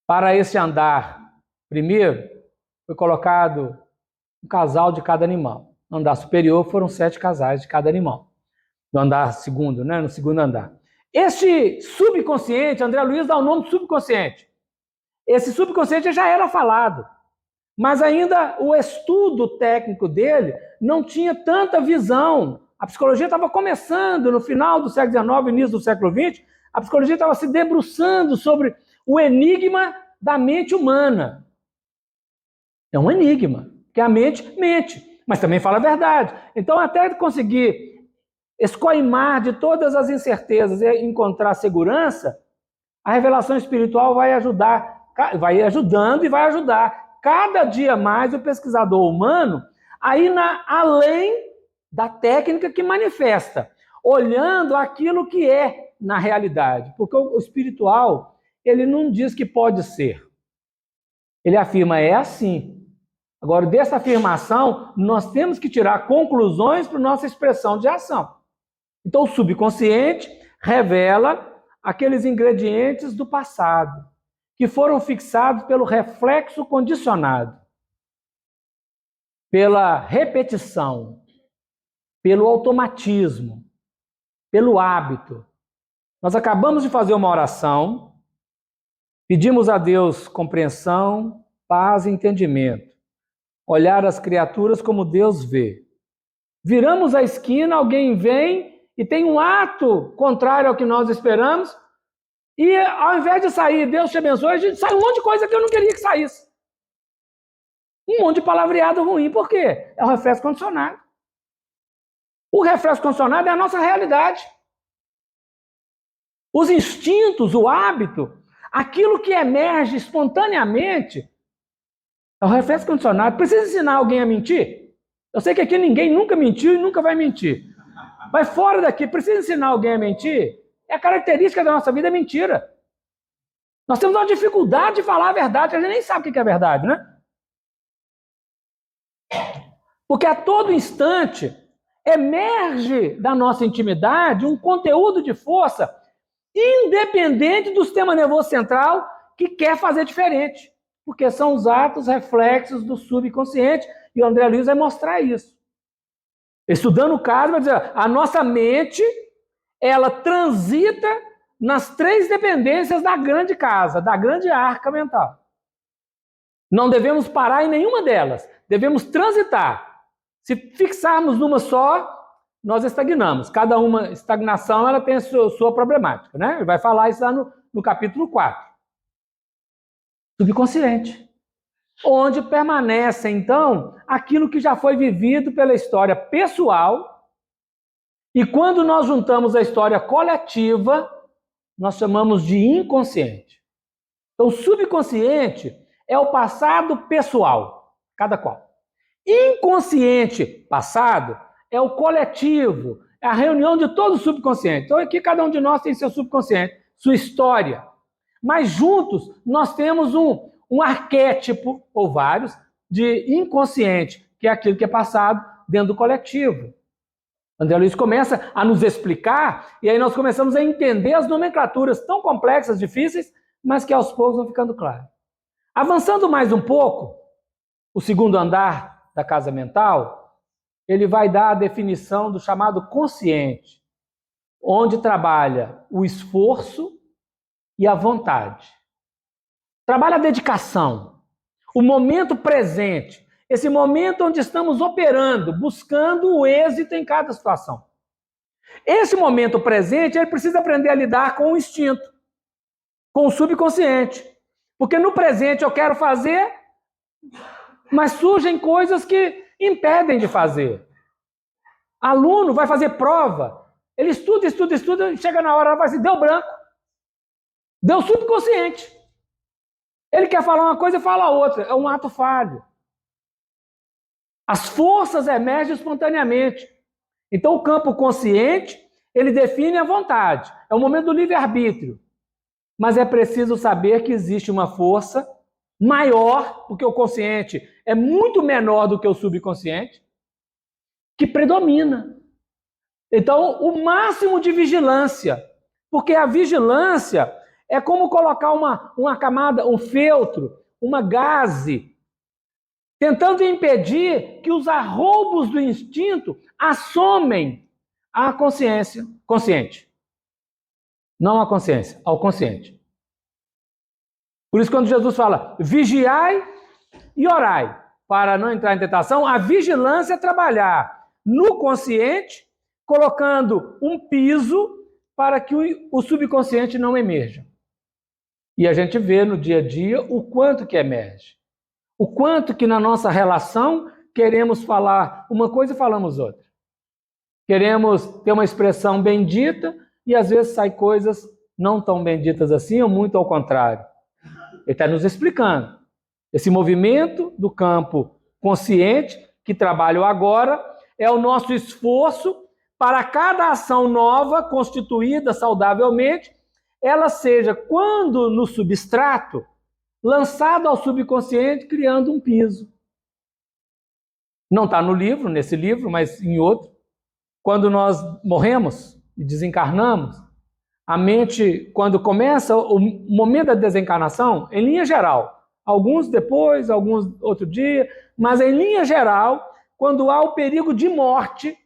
Para esse andar, primeiro, foi colocado um casal de cada animal. No andar superior foram 7 casais de cada animal. No andar segundo, né? No segundo andar. Este subconsciente, André Luiz dá o nome subconsciente. Esse subconsciente já era falado, mas ainda o estudo técnico dele não tinha tanta visão. A psicologia estava começando no final do século XIX, início do século XX, a psicologia estava se debruçando sobre o enigma da mente humana. É um enigma, porque a mente mente, mas também fala a verdade. Então, até conseguir escoimar de todas as incertezas e encontrar segurança, a revelação espiritual vai ajudar, vai ajudando e vai ajudar cada dia mais o pesquisador humano a ir além da técnica que manifesta, olhando aquilo que é na realidade. Porque o espiritual, ele não diz que pode ser. Ele afirma, é assim. Agora, dessa afirmação, nós temos que tirar conclusões para a nossa expressão de ação. Então, o subconsciente revela aqueles ingredientes do passado, que foram fixados pelo reflexo condicionado, pela repetição, pelo automatismo, pelo hábito. Nós acabamos de fazer uma oração, pedimos a Deus compreensão, paz e entendimento, olhar as criaturas como Deus vê. Viramos a esquina, alguém vem e tem um ato contrário ao que nós esperamos, e ao invés de sair, Deus te abençoe, a gente sai um monte de coisa que eu não queria que saísse. Um monte de palavreado ruim, por quê? É o reflexo condicionado. O reflexo condicionado é a nossa realidade. Os instintos, o hábito, aquilo que emerge espontaneamente, é o reflexo condicionado. Precisa ensinar alguém a mentir? Eu sei que aqui ninguém nunca mentiu e nunca vai mentir. Mas fora daqui, precisa ensinar alguém a mentir? É a característica da nossa vida, é mentira. Nós temos uma dificuldade de falar a verdade, a gente nem sabe o que é verdade, né? Porque a todo instante emerge da nossa intimidade um conteúdo de força independente do sistema nervoso central que quer fazer diferente. Porque são os atos reflexos do subconsciente, e o André Luiz vai mostrar isso. Estudando o caso, vai dizer, a nossa mente, ela transita nas 3 dependências da grande casa, da grande arca mental. Não devemos parar em nenhuma delas, devemos transitar. Se fixarmos numa só, nós estagnamos. Cada uma estagnação, ela tem a sua problemática, né? Ele vai falar isso lá no capítulo 4. Subconsciente. Onde permanece, então, aquilo que já foi vivido pela história pessoal, e quando nós juntamos a história coletiva, nós chamamos de inconsciente. Então, o subconsciente é o passado pessoal, cada qual. Inconsciente passado é o coletivo, é a reunião de todo o subconsciente. Então, aqui cada um de nós tem seu subconsciente, sua história. Mas juntos nós temos um arquétipo, ou vários, de inconsciente, que é aquilo que é passado dentro do coletivo. André Luiz começa a nos explicar, e aí nós começamos a entender as nomenclaturas tão complexas, difíceis, mas que aos poucos vão ficando claras. Avançando mais um pouco, o segundo andar da casa mental, ele vai dar a definição do chamado consciente, onde trabalha o esforço e a vontade. Trabalha a dedicação, o momento presente, esse momento onde estamos operando, buscando o êxito em cada situação. Esse momento presente, ele precisa aprender a lidar com o instinto, com o subconsciente. Porque no presente eu quero fazer, mas surgem coisas que impedem de fazer. Aluno vai fazer prova, ele estuda, e chega na hora, vai assim, deu branco. Deu subconsciente. Ele quer falar uma coisa e fala outra. É um ato falho. As forças emergem espontaneamente. Então, o campo consciente, ele define a vontade. É o momento do livre-arbítrio. Mas é preciso saber que existe uma força maior, porque o consciente é muito menor do que o subconsciente, que predomina. Então, o máximo de vigilância. Porque a vigilância é como colocar uma camada, um feltro, uma gaze, tentando impedir que os arroubos do instinto assomem a consciência consciente. Não a consciência, ao consciente. Por isso, quando Jesus fala, vigiai e orai, para não entrar em tentação, a vigilância é trabalhar no consciente, colocando um piso para que o subconsciente não emerja. E a gente vê no dia a dia o quanto que emerge. O quanto que na nossa relação queremos falar uma coisa e falamos outra. Queremos ter uma expressão bendita e às vezes saem coisas não tão benditas assim, ou muito ao contrário. Ele está nos explicando. Esse movimento do campo consciente, que trabalha o agora, é o nosso esforço para cada ação nova, constituída saudavelmente, ela seja, quando no substrato, lançado ao subconsciente, criando um piso. Não está no livro, nesse livro, mas em outro. Quando nós morremos e desencarnamos, a mente, quando começa o momento da desencarnação, em linha geral, alguns depois, alguns outro dia, mas em linha geral, quando há o perigo de morte,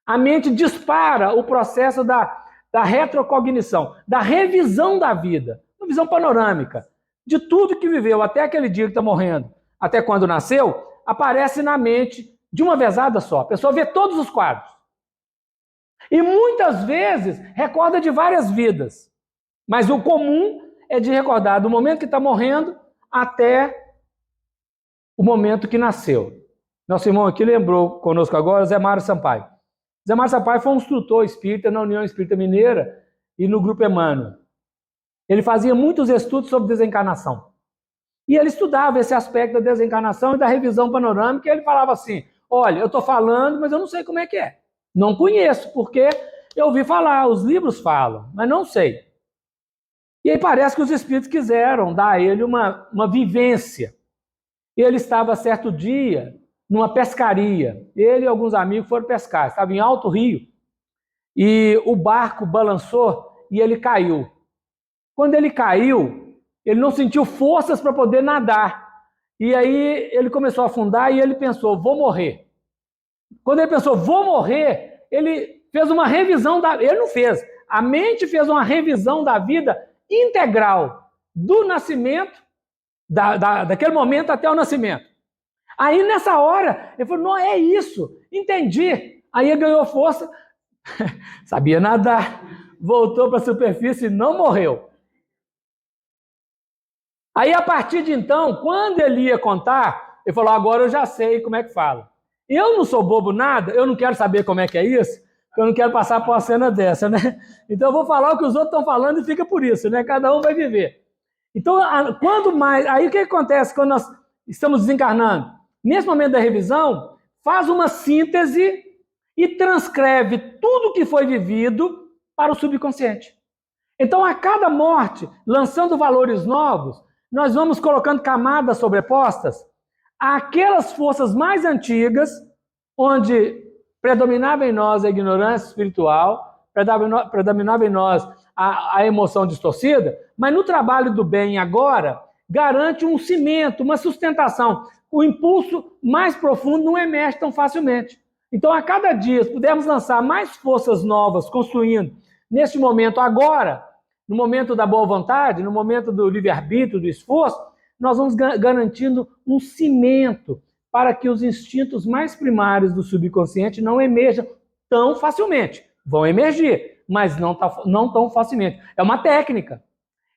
a mente dispara o processo da retrocognição, da revisão da vida, uma visão panorâmica, de tudo que viveu até aquele dia que está morrendo, até quando nasceu, aparece na mente de uma vezada só. A pessoa vê todos os quadros. E muitas vezes recorda de várias vidas. Mas o comum é de recordar do momento que está morrendo até o momento que nasceu. Nosso irmão aqui lembrou conosco agora, Zé Mário Sampaio. Zé Mário Sampaio foi um instrutor espírita na União Espírita Mineira e no Grupo Emmanuel. Ele fazia muitos estudos sobre desencarnação. E ele estudava esse aspecto da desencarnação e da revisão panorâmica, e ele falava assim, olha, eu estou falando, mas eu não sei como é que é. Não conheço, porque eu ouvi falar, os livros falam, mas não sei. E aí parece que os espíritos quiseram dar a ele uma vivência. Ele estava certo dia numa pescaria. Ele e alguns amigos foram pescar. Estava em alto rio. E o barco balançou e ele caiu. Quando ele caiu, ele não sentiu forças para poder nadar. E aí ele começou a afundar e ele pensou, vou morrer. Quando ele pensou, vou morrer, ele fez uma revisão da... Ele não fez. A mente fez uma revisão da vida integral, do nascimento, daquele momento até o nascimento. Aí, nessa hora, ele falou, não, é isso, entendi. Aí ele ganhou força, sabia nadar, voltou para a superfície e não morreu. Aí, a partir de então, quando ele ia contar, ele falou, agora eu já sei como é que fala. Eu não sou bobo nada, eu não quero saber como é que é isso, porque eu não quero passar por uma cena dessa, né? Então eu vou falar o que os outros estão falando e fica por isso, né? Cada um vai viver. Então, quando mais... Aí o que acontece quando nós estamos desencarnando? Nesse momento da revisão, faz uma síntese e transcreve tudo o que foi vivido para o subconsciente. Então, a cada morte, lançando valores novos, nós vamos colocando camadas sobrepostas àquelas forças mais antigas, onde predominava em nós a ignorância espiritual, predominava em nós a emoção distorcida, mas no trabalho do bem agora, garante um cimento, uma sustentação. O impulso mais profundo não emerge tão facilmente. Então, a cada dia, se pudermos lançar mais forças novas, construindo, neste momento agora, no momento da boa vontade, no momento do livre-arbítrio, do esforço, nós vamos garantindo um cimento para que os instintos mais primários do subconsciente não emerjam tão facilmente. Vão emergir, mas não tão facilmente. É uma técnica.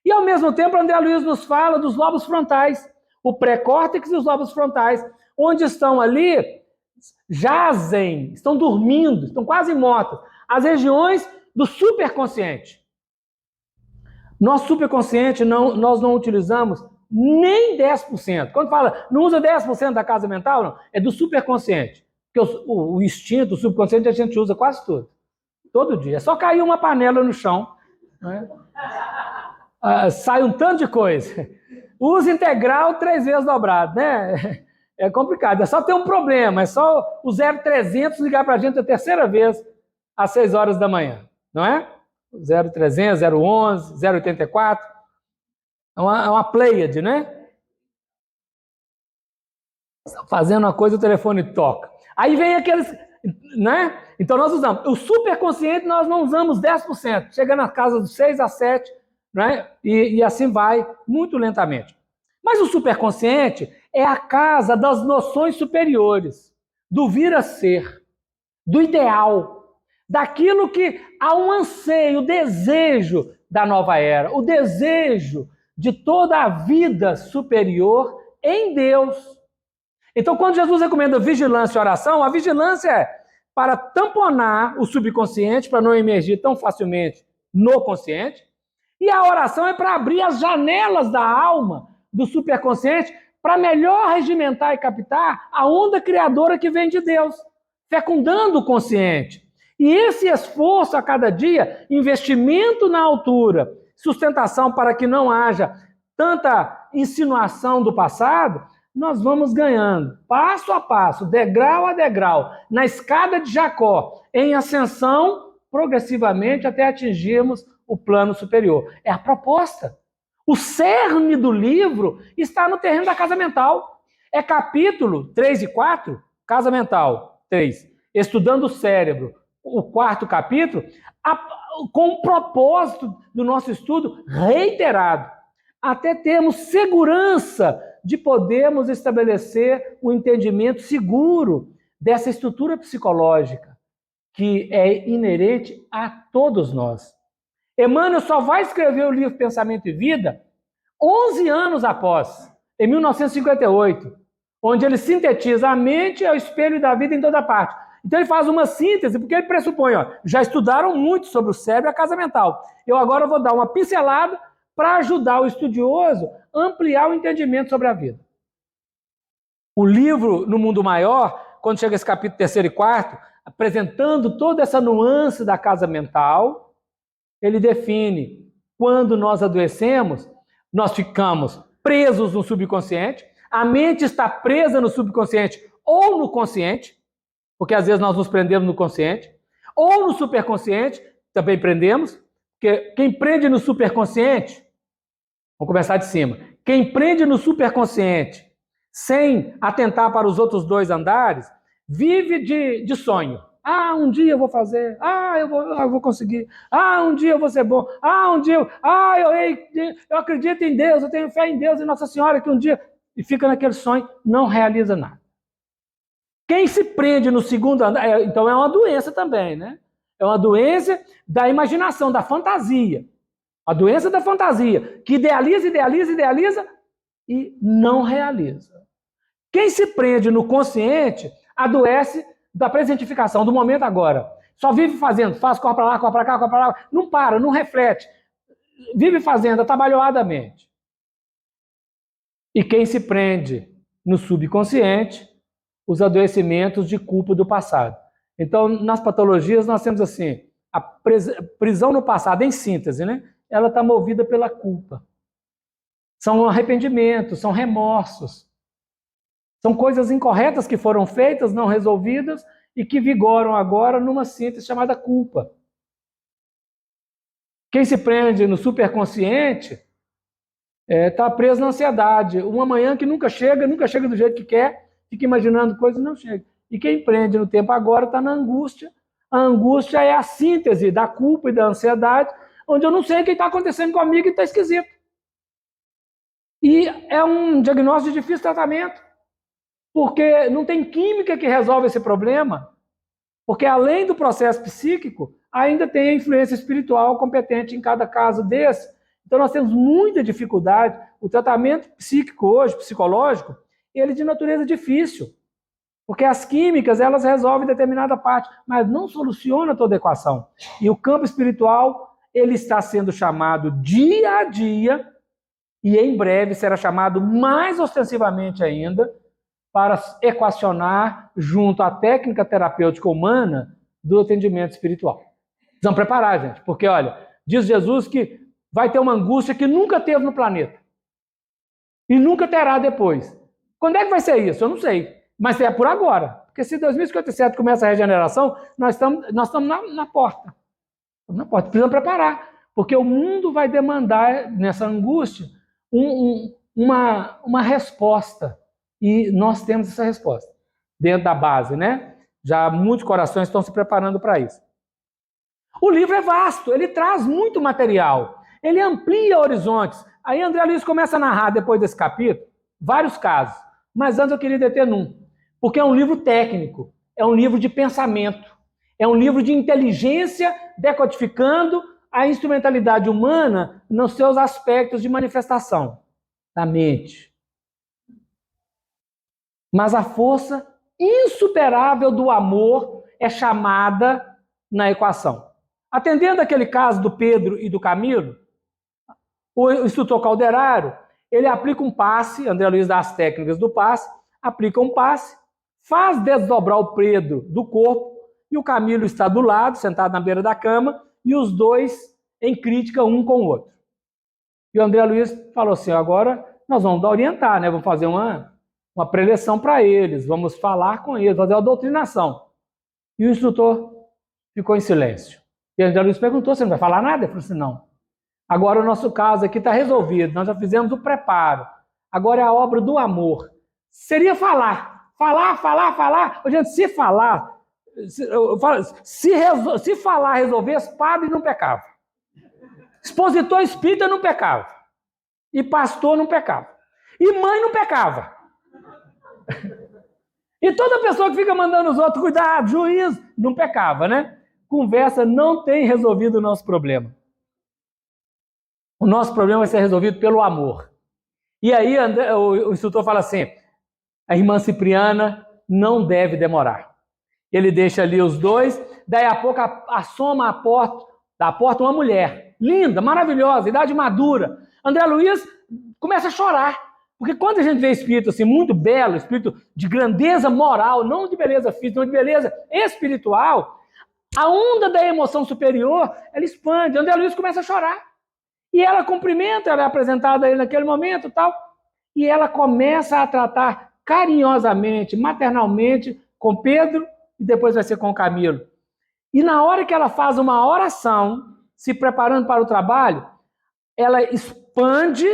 E, ao mesmo tempo, André Luiz nos fala dos lobos frontais, o pré-córtex e os lobos frontais, onde estão ali, jazem, estão dormindo, estão quase mortos, as regiões do superconsciente. Nosso superconsciente, nós não utilizamos nem 10%. Quando fala, não usa 10% da casa mental, não, é do superconsciente. Porque o instinto, o subconsciente, a gente usa quase tudo. Todo dia. É só cair uma panela no chão, né? Sai um tanto de coisa. Uso integral 3 vezes dobrado, né? É complicado. É só ter um problema. É só o 0300 ligar para a gente a terceira vez às 6 horas da manhã, não é? 0300, 011, 084. É uma pleiade, né? Fazendo uma coisa, o telefone toca. Aí vem aqueles, né? Então nós usamos. O superconsciente nós não usamos 10%. Chega na casa dos 6 a 7, né? E assim vai, muito lentamente. Mas o superconsciente é a casa das noções superiores, do vir a ser, do ideal, daquilo que há um anseio, o desejo da nova era, o desejo de toda a vida superior em Deus. Então, quando Jesus recomenda vigilância e oração, a vigilância é para tamponar o subconsciente, para não emergir tão facilmente no consciente, e a oração é para abrir as janelas da alma, do superconsciente, para melhor regimentar e captar a onda criadora que vem de Deus, fecundando o consciente. E esse esforço a cada dia, investimento na altura, sustentação para que não haja tanta insinuação do passado, nós vamos ganhando, passo a passo, degrau a degrau, na escada de Jacó, em ascensão, progressivamente, até atingirmos o plano superior. É a proposta. O cerne do livro está no terreno da casa mental. É capítulo 3 e 4, casa mental 3, estudando o cérebro, o quarto capítulo, com o propósito do nosso estudo reiterado, até termos segurança de podermos estabelecer um entendimento seguro dessa estrutura psicológica que é inerente a todos nós. Emmanuel só vai escrever o livro Pensamento e Vida 11 anos após, em 1958, onde ele sintetiza a mente é o espelho da vida em toda parte. Então ele faz uma síntese, porque ele pressupõe, já estudaram muito sobre o cérebro e a casa mental. Eu agora vou dar uma pincelada para ajudar o estudioso a ampliar o entendimento sobre a vida. O livro No Mundo Maior, quando chega esse capítulo 3º e 4º, apresentando toda essa nuance da casa mental, ele define, quando nós adoecemos, nós ficamos presos no subconsciente, a mente está presa no subconsciente ou no consciente, porque às vezes nós nos prendemos no consciente, ou no superconsciente, também prendemos, porque quem prende no superconsciente, vamos começar de cima, quem prende no superconsciente, sem atentar para os outros dois andares, vive de sonho. Um dia eu vou fazer, eu vou conseguir, um dia eu vou ser bom, um dia eu acredito em Deus, eu tenho fé em Deus e Nossa Senhora que um dia... E fica naquele sonho, não realiza nada. Quem se prende no segundo andar, então é uma doença também, né? É uma doença da imaginação, da fantasia. A doença da fantasia, que idealiza e não realiza. Quem se prende no consciente, adoece da presentificação, do momento agora. Só vive fazendo, faz, corre para lá, corre para cá, corre para lá, não para, não reflete. Vive fazendo atabalhoadamente. E quem se prende no subconsciente, os adoecimentos de culpa do passado. Então, nas patologias, nós temos assim, a prisão no passado, em síntese, né? Ela está movida pela culpa. São arrependimentos, são remorsos. São coisas incorretas que foram feitas, não resolvidas, e que vigoram agora numa síntese chamada culpa. Quem se prende no superconsciente está preso na ansiedade. Uma manhã que nunca chega do jeito que quer, fica imaginando coisas e não chega. E quem prende no tempo agora está na angústia. A angústia é a síntese da culpa e da ansiedade, onde eu não sei o que está acontecendo comigo e está esquisito. E é um diagnóstico de difícil tratamento, porque não tem química que resolve esse problema, porque além do processo psíquico, ainda tem a influência espiritual competente em cada caso desse. Então nós temos muita dificuldade. O tratamento psíquico hoje, psicológico, ele é de natureza difícil, porque as químicas, elas resolvem determinada parte, mas não soluciona toda a equação. E o campo espiritual, ele está sendo chamado dia a dia, e em breve será chamado mais ostensivamente ainda, para equacionar, junto à técnica terapêutica humana, do atendimento espiritual. Precisamos preparar, gente, porque, olha, diz Jesus que vai ter uma angústia que nunca teve no planeta. E nunca terá depois. Quando é que vai ser isso? Eu não sei. Mas é por agora. Porque se 2057 começa a regeneração, nós estamos na porta. Na porta. Precisamos preparar. Porque o mundo vai demandar, nessa angústia, uma resposta. E nós temos essa resposta. Dentro da base, né? Já muitos corações estão se preparando para isso. O livro é vasto. Ele traz muito material. Ele amplia horizontes. Aí André Luiz começa a narrar, depois desse capítulo, vários casos. Mas antes eu queria deter num. Porque é um livro técnico, é um livro de pensamento, é um livro de inteligência decodificando a instrumentalidade humana nos seus aspectos de manifestação da mente. Mas a força insuperável do amor é chamada na equação. Atendendo aquele caso do Pedro e do Camilo, o instrutor Calderaro, ele aplica um passe, André Luiz dá as técnicas do passe, aplica um passe, faz desdobrar o Pedro do corpo, e o Camilo está do lado, sentado na beira da cama, e os dois em crítica um com o outro. E o André Luiz falou assim, agora nós vamos orientar, né? Vamos fazer uma preleção para eles, vamos falar com eles, fazer uma doutrinação. E o instrutor ficou em silêncio. E o André Luiz perguntou, você não vai falar nada? Ele falou assim, não. Agora o nosso caso aqui está resolvido, nós já fizemos o preparo. Agora é a obra do amor. Seria falar. Gente, se falar, se falar resolvesse, padre não pecava. Expositor espírita não pecava. E pastor não pecava. E mãe não pecava. E toda pessoa que fica mandando os outros, cuidado, juiz, não pecava, né? Conversa não tem resolvido o nosso problema. O nosso problema vai ser resolvido pelo amor. E aí o instrutor fala assim, a irmã Cipriana não deve demorar. Ele deixa ali os dois, daí a pouco assoma da porta uma mulher, linda, maravilhosa, idade madura. André Luiz começa a chorar, porque quando a gente vê espírito assim, muito belo, espírito de grandeza moral, não de beleza física, mas de beleza espiritual, a onda da emoção superior, ela expande. André Luiz começa a chorar. E ela cumprimenta, ela é apresentada a ele naquele momento, tal, e ela começa a tratar carinhosamente, maternalmente, com Pedro, e depois vai ser com Camilo. E na hora que ela faz uma oração, se preparando para o trabalho, ela expande,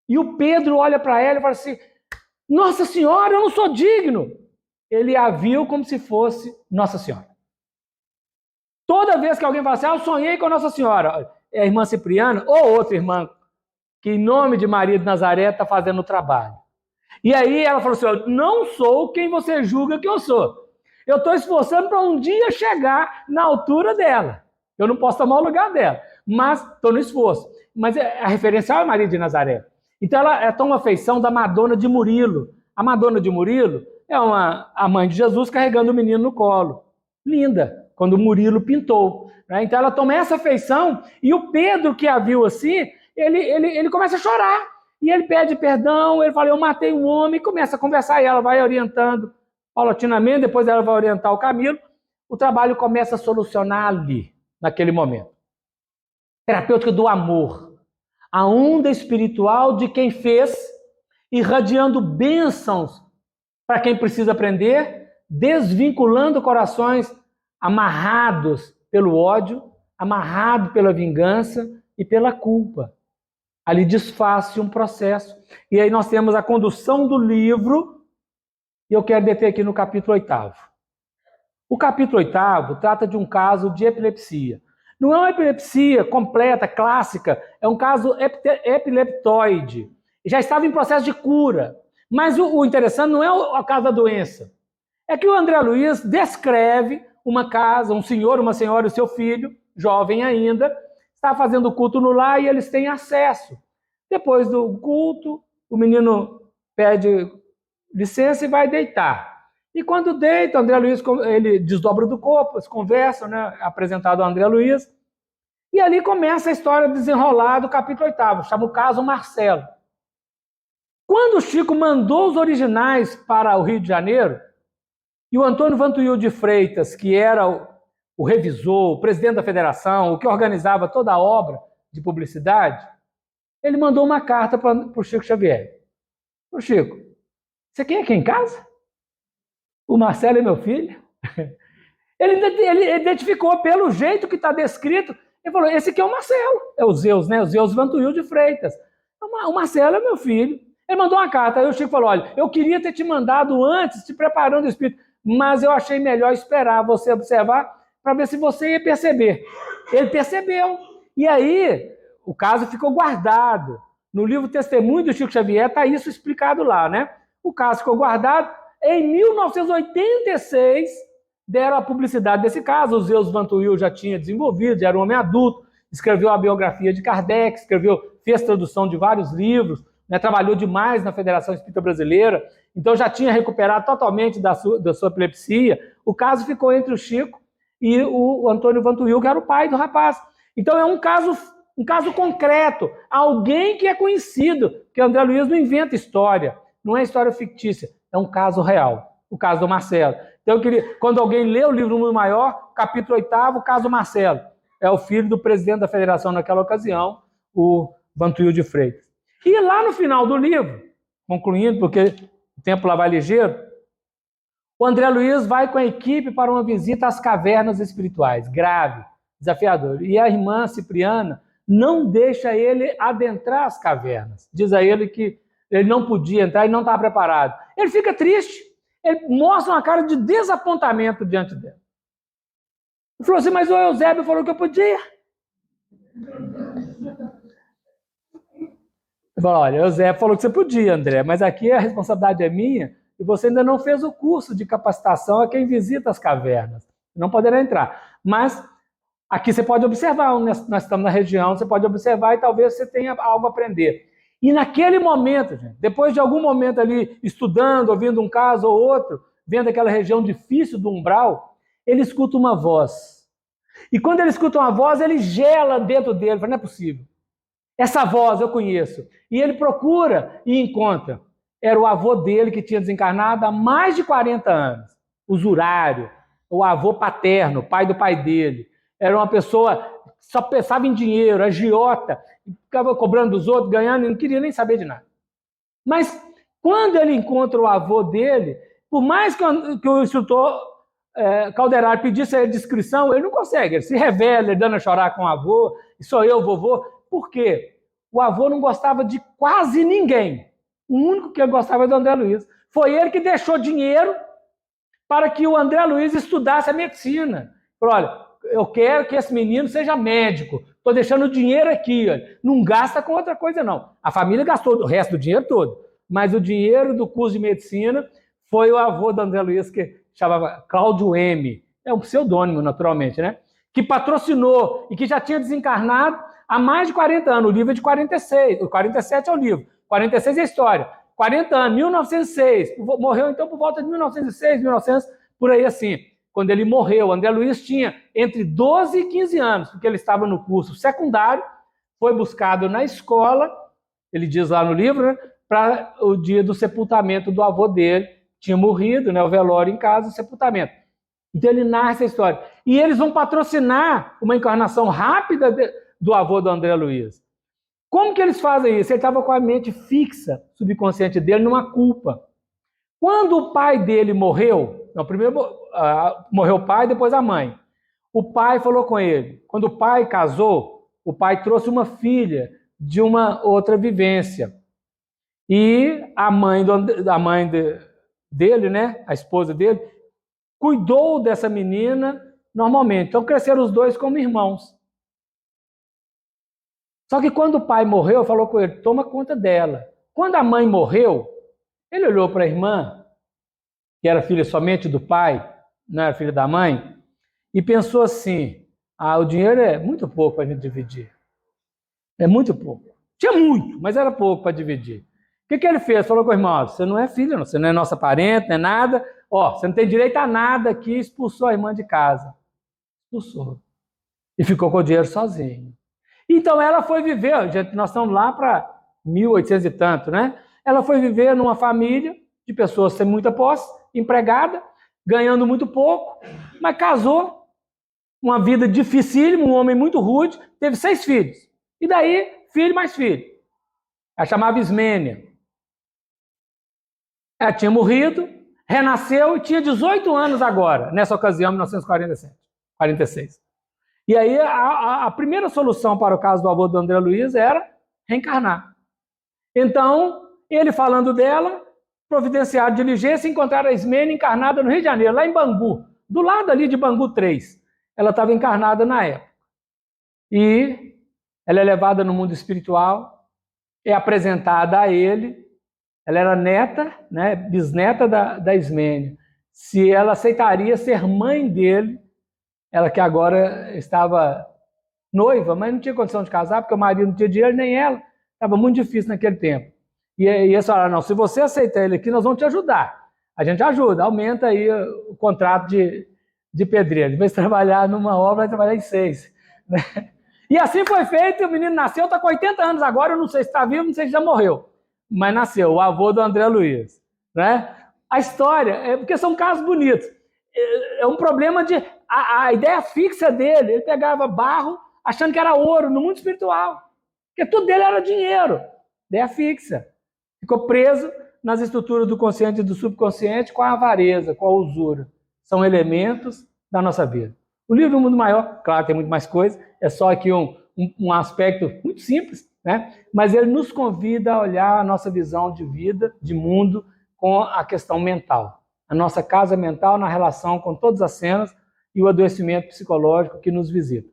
e o Pedro olha para ela e fala assim, Nossa Senhora, eu não sou digno. Ele a viu como se fosse Nossa Senhora. Toda vez que alguém fala assim, eu sonhei com Nossa Senhora, é a irmã Cipriana ou outra irmã, que em nome de Maria de Nazaré está fazendo o trabalho. E aí ela falou assim, eu não sou quem você julga que eu sou. Eu estou esforçando para um dia chegar na altura dela. Eu não posso tomar o lugar dela, mas estou no esforço. Mas a referencial é Maria de Nazaré. Então ela toma afeição da Madonna de Murilo. A Madonna de Murilo é a mãe de Jesus carregando o menino no colo. Linda, quando o Murilo pintou. Né? Então ela toma essa afeição e o Pedro, que a viu assim, ele começa a chorar. E ele pede perdão, ele fala, eu matei um homem, e começa a conversar, e ela vai orientando paulatinamente, depois ela vai orientar o Camilo, o trabalho começa a solucionar ali, naquele momento. Terapêutica do amor. A onda espiritual de quem fez, irradiando bênçãos para quem precisa aprender, desvinculando corações amarrados pelo ódio, amarrados pela vingança e pela culpa. Ali desfaz-se um processo. E aí nós temos a condução do livro, e eu quero deter aqui no capítulo 8º. O capítulo 8º trata de um caso de epilepsia. Não é uma epilepsia completa, clássica, é um caso epileptoide. Já estava em processo de cura. Mas o interessante não é o caso da doença. É que o André Luiz descreve uma casa, um senhor, uma senhora e o seu filho, jovem ainda, está fazendo o culto no lar e eles têm acesso. Depois do culto, o menino pede licença e vai deitar. E quando deita, o André Luiz ele desdobra do corpo, eles conversam, né, apresentado ao André Luiz, e ali começa a história desenrolar do capítulo 8º, chama o caso Marcelo. Quando o Chico mandou os originais para o Rio de Janeiro, e o Antônio Vantuil de Freitas, que era o revisor, o presidente da federação, o que organizava toda a obra de publicidade, ele mandou uma carta para o Chico Xavier. Ô Chico, você quem é aqui em casa? O Marcelo é meu filho? Ele identificou pelo jeito que está descrito. Ele falou, esse aqui é o Marcelo. É o Zeus, né? O Zeus Vantuil de Freitas. O Marcelo é meu filho. Ele mandou uma carta. Aí o Chico falou, olha, eu queria ter te mandado antes, te preparando o espírito, mas eu achei melhor esperar você observar para ver se você ia perceber. Ele percebeu. E aí, o caso ficou guardado. No livro Testemunho do Chico Xavier está isso explicado lá, né? O caso ficou guardado. Em 1986, deram a publicidade desse caso. O Zeus Vantuil já tinha desenvolvido, já era um homem adulto, escreveu a biografia de Kardec, fez tradução de vários livros, né? Trabalhou demais na Federação Espírita Brasileira, então já tinha recuperado totalmente da sua epilepsia. O caso ficou entre o Chico e o Antônio Vantuil, que era o pai do rapaz. Então é um caso Um caso concreto, alguém que é conhecido, porque André Luiz não inventa história, não é história fictícia, é um caso real, o caso do Marcelo. Então eu queria, quando alguém lê o livro Mundo Maior, capítulo 8º, o caso do Marcelo, é o filho do presidente da federação naquela ocasião, o Vantuil de Freitas. E lá no final do livro, concluindo, porque o tempo lá vai ligeiro, o André Luiz vai com a equipe para uma visita às cavernas espirituais, grave, desafiador. E a irmã Cipriana não deixa ele adentrar as cavernas. Diz a ele que ele não podia entrar e não estava preparado. Ele fica triste, ele mostra uma cara de desapontamento diante dela. Ele falou assim, mas o Eusébio falou que eu podia. Ele falou, olha, o Eusébio falou que você podia, André, mas aqui a responsabilidade é minha e você ainda não fez o curso de capacitação a quem visita as cavernas. Não poderá entrar. Mas aqui você pode observar, nós estamos na região, você pode observar e talvez você tenha algo a aprender. E naquele momento, gente, depois de algum momento ali estudando, ouvindo um caso ou outro, vendo aquela região difícil do umbral, ele escuta uma voz. E quando ele escuta uma voz, ele gela dentro dele, fala, não é possível. Essa voz eu conheço. E ele procura e encontra. Era o avô dele que tinha desencarnado há mais de 40 anos. O Zurário, o avô paterno, pai do pai dele. Era uma pessoa que só pensava em dinheiro, agiota, ficava cobrando dos outros, ganhando, e não queria nem saber de nada. Mas quando ele encontra o avô dele, por mais que o instrutor Calderaro pedisse a descrição, ele não consegue, ele se revela, ele dando a chorar com o avô, e sou eu, vovô. Por quê? O avô não gostava de quase ninguém. O único que ele gostava era do André Luiz. Foi ele que deixou dinheiro para que o André Luiz estudasse a medicina. Falou, olha, eu quero que esse menino seja médico. Estou deixando o dinheiro aqui. Olha. Não gasta com outra coisa, não. A família gastou o resto do dinheiro todo. Mas o dinheiro do curso de medicina foi o avô do André Luiz, que chamava Cláudio M. É um pseudônimo, naturalmente, né? Que patrocinou e que já tinha desencarnado há mais de 40 anos. O livro é de 46. O 47 é o livro. 46 é a história. 40 anos, 1906. Morreu, então, por volta de 1906, 1900, por aí assim. Quando ele morreu, André Luiz tinha entre 12 e 15 anos, porque ele estava no curso secundário, foi buscado na escola, ele diz lá no livro, né, para o dia do sepultamento do avô dele, tinha morrido, né, o velório em casa, o sepultamento. Então ele narra essa história. E eles vão patrocinar uma encarnação rápida do avô do André Luiz. Como que eles fazem isso? Ele estava com a mente fixa, subconsciente dele, numa culpa. Quando o pai dele morreu, não, primeiro morreu o pai, depois a mãe. O pai falou com ele. Quando o pai casou, o pai trouxe uma filha de uma outra vivência. E a mãe dele, né, a esposa dele, cuidou dessa menina normalmente. Então cresceram os dois como irmãos. Só que quando o pai morreu, falou com ele, toma conta dela. Quando a mãe morreu, ele olhou para a irmã, que era filha somente do pai, não era filha da mãe, e pensou assim, o dinheiro é muito pouco para a gente dividir. É muito pouco. Tinha muito, mas era pouco para dividir. O que ele fez? Falou com a irmã, você não é filha, você não é nossa parente, não é nada, você não tem direito a nada aqui, expulsou a irmã de casa. Expulsou. E ficou com o dinheiro sozinho. Então ela foi viver, gente, nós estamos lá para 1800 e tanto, né? Ela foi viver numa família de pessoas sem muita posse, empregada, ganhando muito pouco, mas casou, uma vida dificílima, um homem muito rude, teve 6 filhos. E daí, filho mais filho. Ela chamava Ismênia. Ela tinha morrido, renasceu e tinha 18 anos agora, nessa ocasião, 1947, 46. E aí a primeira solução para o caso do avô do André Luiz era reencarnar. Então, ele falando dela, providenciaram diligência e encontraram a Ismênia encarnada no Rio de Janeiro, lá em Bangu, do lado ali de Bangu 3. Ela estava encarnada na época. E ela é levada no mundo espiritual, é apresentada a ele, ela era neta, né, bisneta da Ismênia, se ela aceitaria ser mãe dele, ela que agora estava noiva, mas não tinha condição de casar, porque o marido não tinha dinheiro, nem ela. Estava muito difícil naquele tempo. E eles falaram, não, se você aceitar ele aqui, nós vamos te ajudar. A gente ajuda, aumenta aí o contrato de pedreiro. Em vez de trabalhar numa obra, vai trabalhar em 6. Né? E assim foi feito, o menino nasceu, está com 80 anos agora, eu não sei se está vivo, não sei se já morreu. Mas nasceu, o avô do André Luiz. Né? A história, porque são casos bonitos. É um problema de... A ideia fixa dele, ele pegava barro achando que era ouro no mundo espiritual. Porque tudo dele era dinheiro. Ideia fixa. Ficou preso nas estruturas do consciente e do subconsciente com a avareza, com a usura. São elementos da nossa vida. O livro do Mundo Maior, claro, tem muito mais coisa, é só aqui um aspecto muito simples, né? Mas ele nos convida a olhar a nossa visão de vida, de mundo, com a questão mental. A nossa casa mental na relação com todas as cenas e o adoecimento psicológico que nos visita.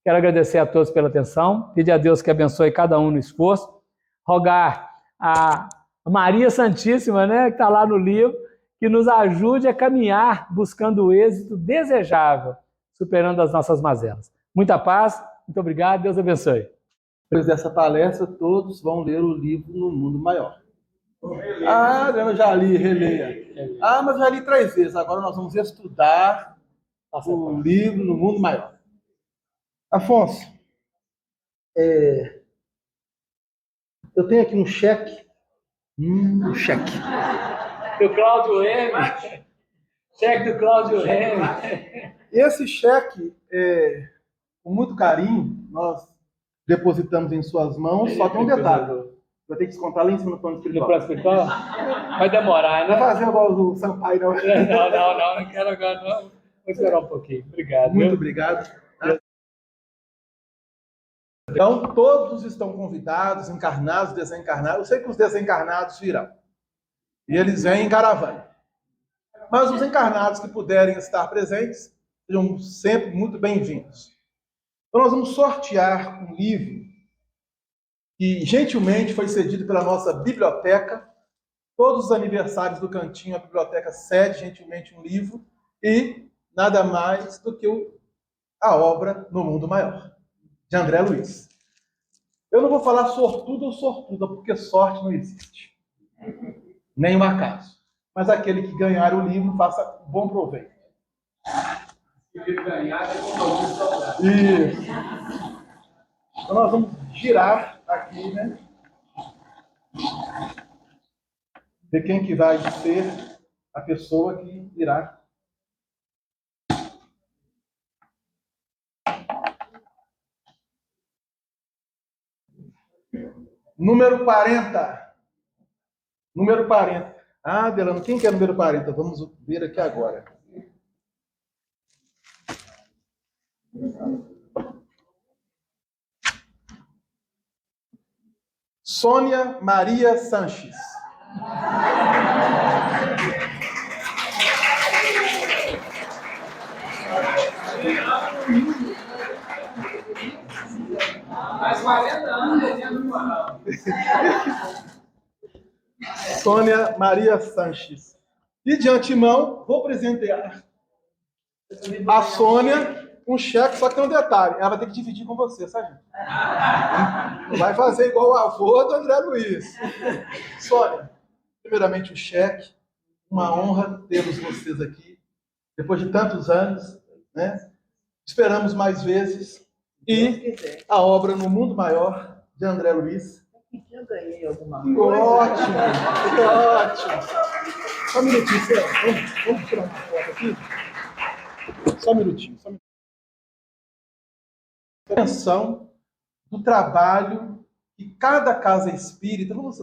Quero agradecer a todos pela atenção, pedir a Deus que abençoe cada um no esforço, rogar a Maria Santíssima, né, que está lá no livro, que nos ajude a caminhar buscando o êxito desejável, superando as nossas mazelas. Muita paz, muito obrigado, Deus abençoe. Depois dessa palestra, todos vão ler o livro No Mundo Maior. Ah, eu já li, releia. Ah, mas já li 3 vezes. Agora nós vamos estudar o livro No Mundo Maior. Afonso, eu tenho aqui um cheque. Um cheque. Do Cláudio M. Cheque do Cláudio M. Esse cheque, com muito carinho, nós depositamos em suas mãos, só tem um detalhe. Vai ter que descontar lá em cima no plano espiritual. No plano espiritual? Vai demorar, né? Não vai fazer igual o Sampaio, não. Não quero agora, não. Vou esperar um pouquinho. Obrigado. Muito obrigado. Então, todos estão convidados, encarnados, desencarnados. Eu sei que os desencarnados virão. E eles vêm em caravana. Mas os encarnados que puderem estar presentes, sejam sempre muito bem-vindos. Então, nós vamos sortear um livro que gentilmente foi cedido pela nossa biblioteca. Todos os aniversários do Cantinho, a biblioteca cede gentilmente um livro e nada mais do que a obra No Mundo Maior, de André Luiz. Eu não vou falar sortudo ou sortuda, porque sorte não existe. Nem um acaso. Mas aquele que ganhar o livro, faça bom proveito. Se ele ganhar, é bom. Isso. Então nós vamos girar aqui, né? Ver quem que vai ser a pessoa que irá. Número 40. Número 40. Ah, Delano, quem que é o número 40? Vamos ver aqui agora. Sônia Maria Sanches. Mais 40 anos, ele é no moral. Sônia Maria Sanches. E de antemão, vou presentear a Sônia um cheque, só que tem um detalhe, ela vai ter que dividir com você, sabe? Não vai fazer igual o avô do André Luiz. Sônia, primeiramente o cheque, uma honra termos vocês aqui, depois de tantos anos, né? Esperamos mais vezes. E a obra No Mundo Maior, de André Luiz. Eu ganhei alguma Que coisa. ótimo, que ótimo. Só um minutinho, Céu. Vamos tirar uma foto aqui? Só um minutinho. Atenção do trabalho que cada casa espírita, vamos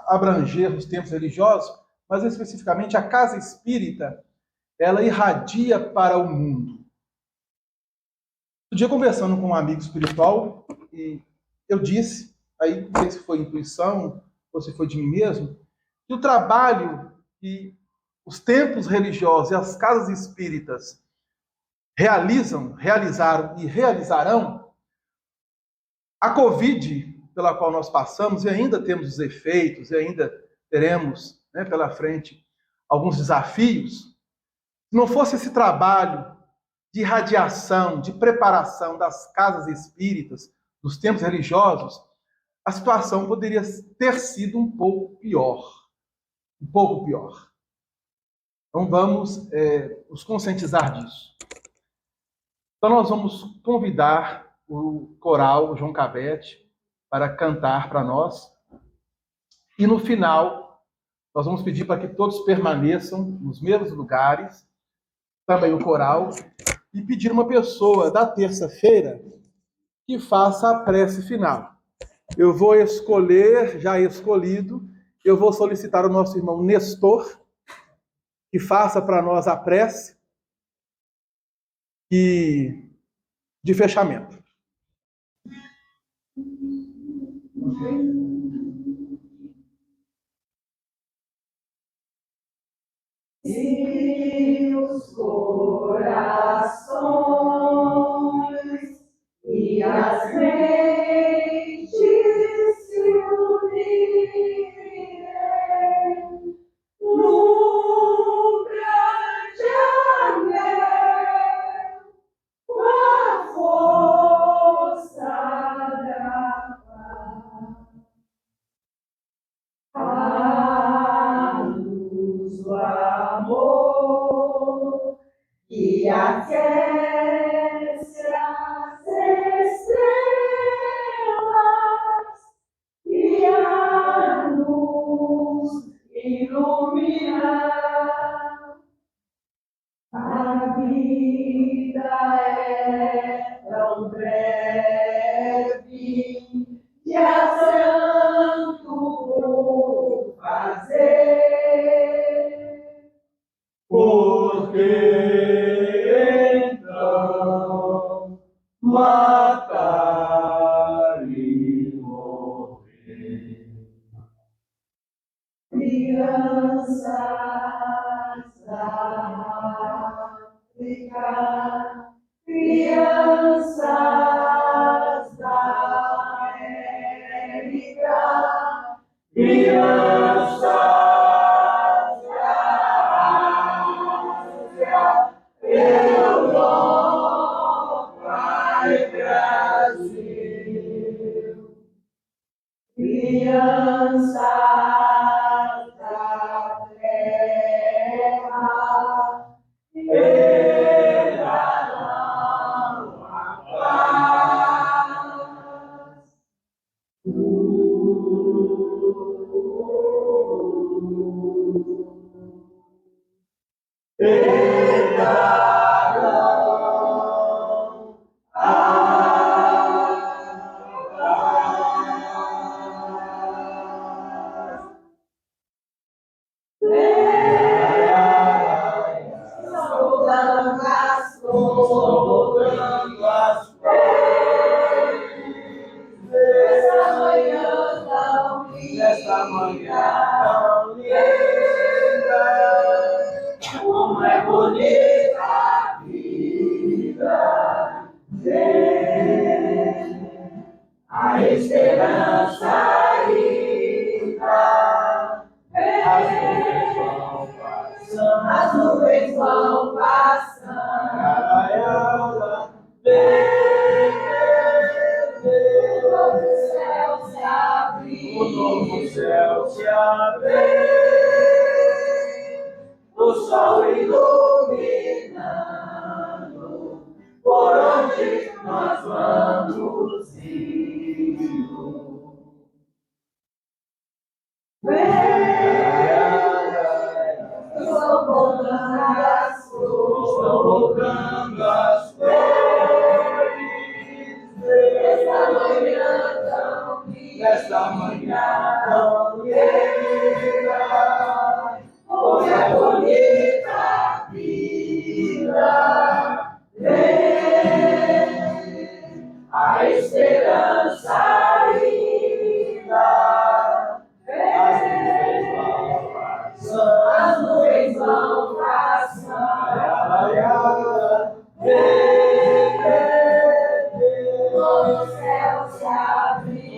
abranger os tempos religiosos, mas especificamente a casa espírita, ela irradia para o mundo. Um dia, conversando com um amigo espiritual, e eu disse, aí não sei se foi intuição ou se foi de mim mesmo, que o trabalho que os templos religiosos e as casas espíritas realizaram e realizarão, a Covid, pela qual nós passamos, e ainda temos os efeitos, e ainda teremos, né, pela frente alguns desafios, se não fosse esse trabalho de irradiação, de preparação das casas espíritas, dos templos religiosos, a situação poderia ter sido um pouco pior. Um pouco pior. Então vamos nos conscientizar disso. Então nós vamos convidar o coral João Cavete para cantar para nós. E no final, nós vamos pedir para que todos permaneçam nos mesmos lugares, também o coral, e pedir uma pessoa da terça-feira que faça a prece final. Eu vou escolher, já escolhido, eu vou solicitar ao nosso irmão Nestor, que faça para nós a prece de fechamento. E os corações e as mentes se unirem num grande anel com a força da paz, a luz do amor que aquece as estrelas e a luz ilumina. A vida é tão breve que há tanto por fazer. Porque então matar e morrer? Crianças da África, crianças da América, crianças da Ásia, Europa e Brasil, crianças da terra, herdarão a paz. Herdarão a paz. Estou voltando as flores desta manhã tão linda, como é bonita a vida, a esperança ainda. As nuvens vão passando, o novo céu se abriu, o sol iluminando por onde nós vamos indo. Estão voltando as flores desta manhã tão linda, como é bonita a vida, a esperança ainda. As nuvens vão passando,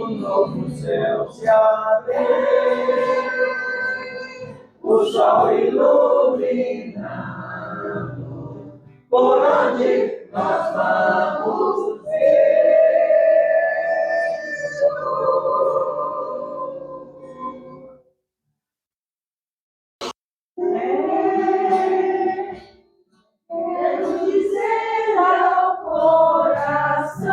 o novo céu se abriu, o sol iluminando por onde nós vamos ver. Quero dizer ao coração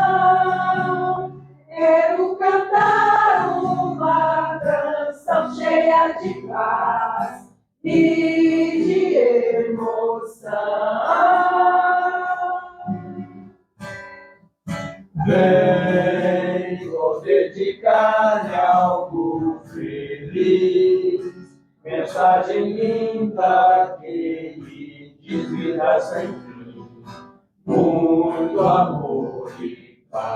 Vem, vou dedicar-lhe algo feliz, mensagem linda que lhe diz vida sem fim, muito amor e paz.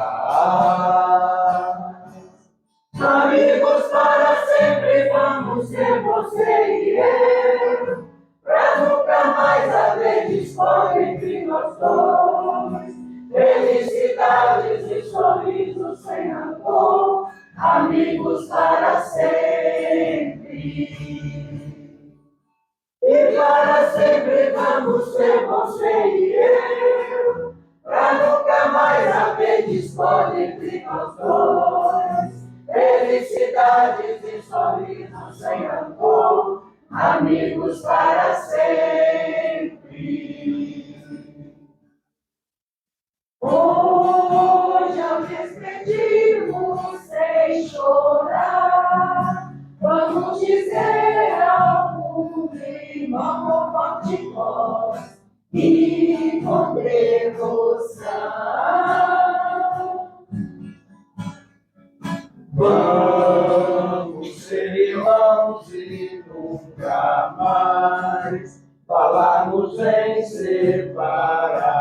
Amigos para sempre vamos ser você e eu, pra nunca mais haver discórdia entre nós dois. Felicidades e sorrisos sem rancor, amigos para sempre. E para sempre vamos ser você e eu, pra nunca mais haver discórdia entre nós dois. Felicidades e sorrisos sem rancor, amigos para sempre. Hoje ao despedirmos sem chorar, vamos dizer ao mundo, irmão, com forte voz e com devoção. Vamos ser irmãos e nunca mais falarmos em separação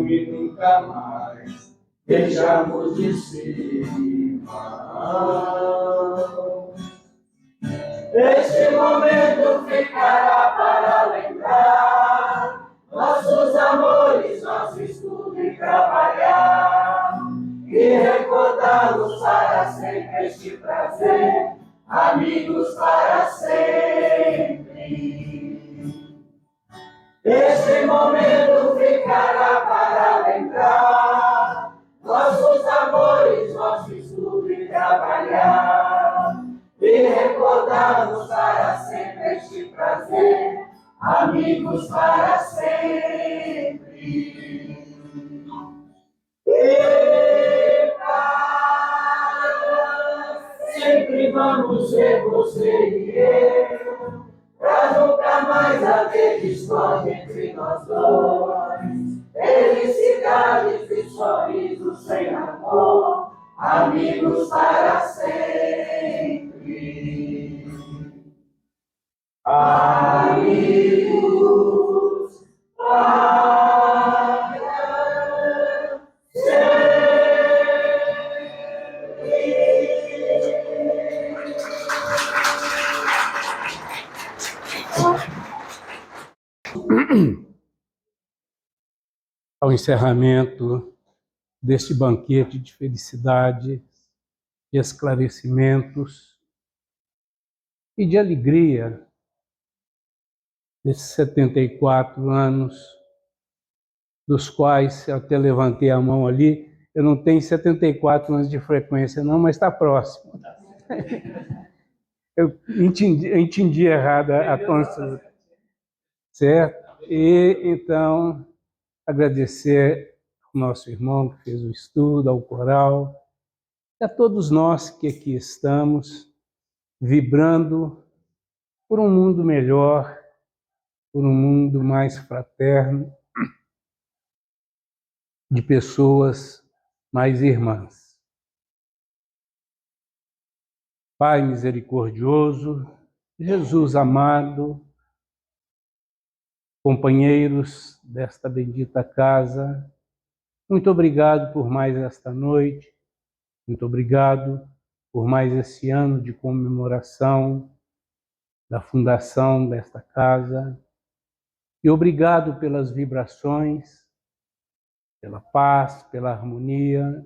e nunca mais deixarmos de ser irmãos. Este momento ficará para lembrar nossos amores, nosso estudo e trabalhar, e recordá-los para sempre este prazer, amigos para sempre. Este momento ficará para lembrar nossos amores, nosso estudo e trabalhar, e recordá-los para sempre este prazer, amigos para sempre. E para sempre vamos ser você e eu, pra nunca mais haver discórdia entre nós dois. Felicidades e sorrisos sem amor, amigos para sempre. Amigos para sempre. Ao encerramento deste banquete de felicidade, de esclarecimentos e de alegria desses 74 anos, dos quais, eu até levantei a mão ali, eu não tenho 74 anos de frequência não, mas está próximo. Eu entendi errado a construção, certo? E, então, agradecer ao nosso irmão que fez o estudo, ao coral, e a todos nós que aqui estamos, vibrando por um mundo melhor, por um mundo mais fraterno, de pessoas mais irmãs. Pai misericordioso, Jesus amado, companheiros desta bendita casa, muito obrigado por mais esta noite, muito obrigado por mais esse ano de comemoração da fundação desta casa, e obrigado pelas vibrações, pela paz, pela harmonia,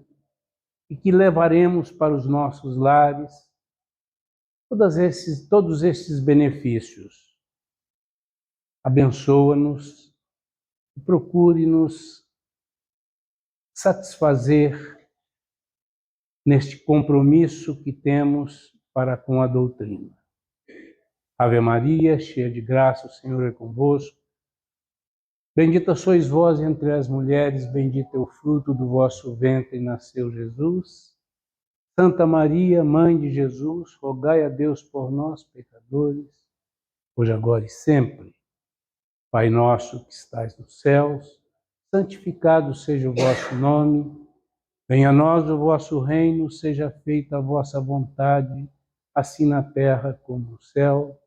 e que levaremos para os nossos lares todos esses benefícios. Abençoa-nos e procure-nos satisfazer neste compromisso que temos para com a doutrina. Ave Maria, cheia de graça, o Senhor é convosco. Bendita sois vós entre as mulheres, bendito é o fruto do vosso ventre, nasceu Jesus. Santa Maria, Mãe de Jesus, rogai a Deus por nós, pecadores, hoje, agora e sempre. Pai nosso que estais nos céus, santificado seja o vosso nome. Venha a nós o vosso reino, seja feita a vossa vontade, assim na terra como no céu.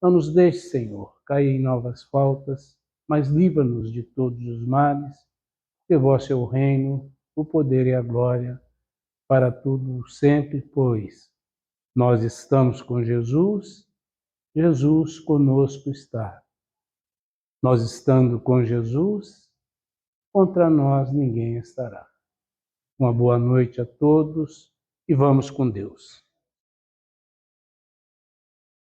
Não nos deixe, Senhor, cair em novas faltas, mas livra-nos de todos os males. De vosso é o reino, o poder e a glória, para tudo sempre, pois nós estamos com Jesus, Jesus conosco está. Nós estando com Jesus, contra nós ninguém estará. Uma boa noite a todos e vamos com Deus.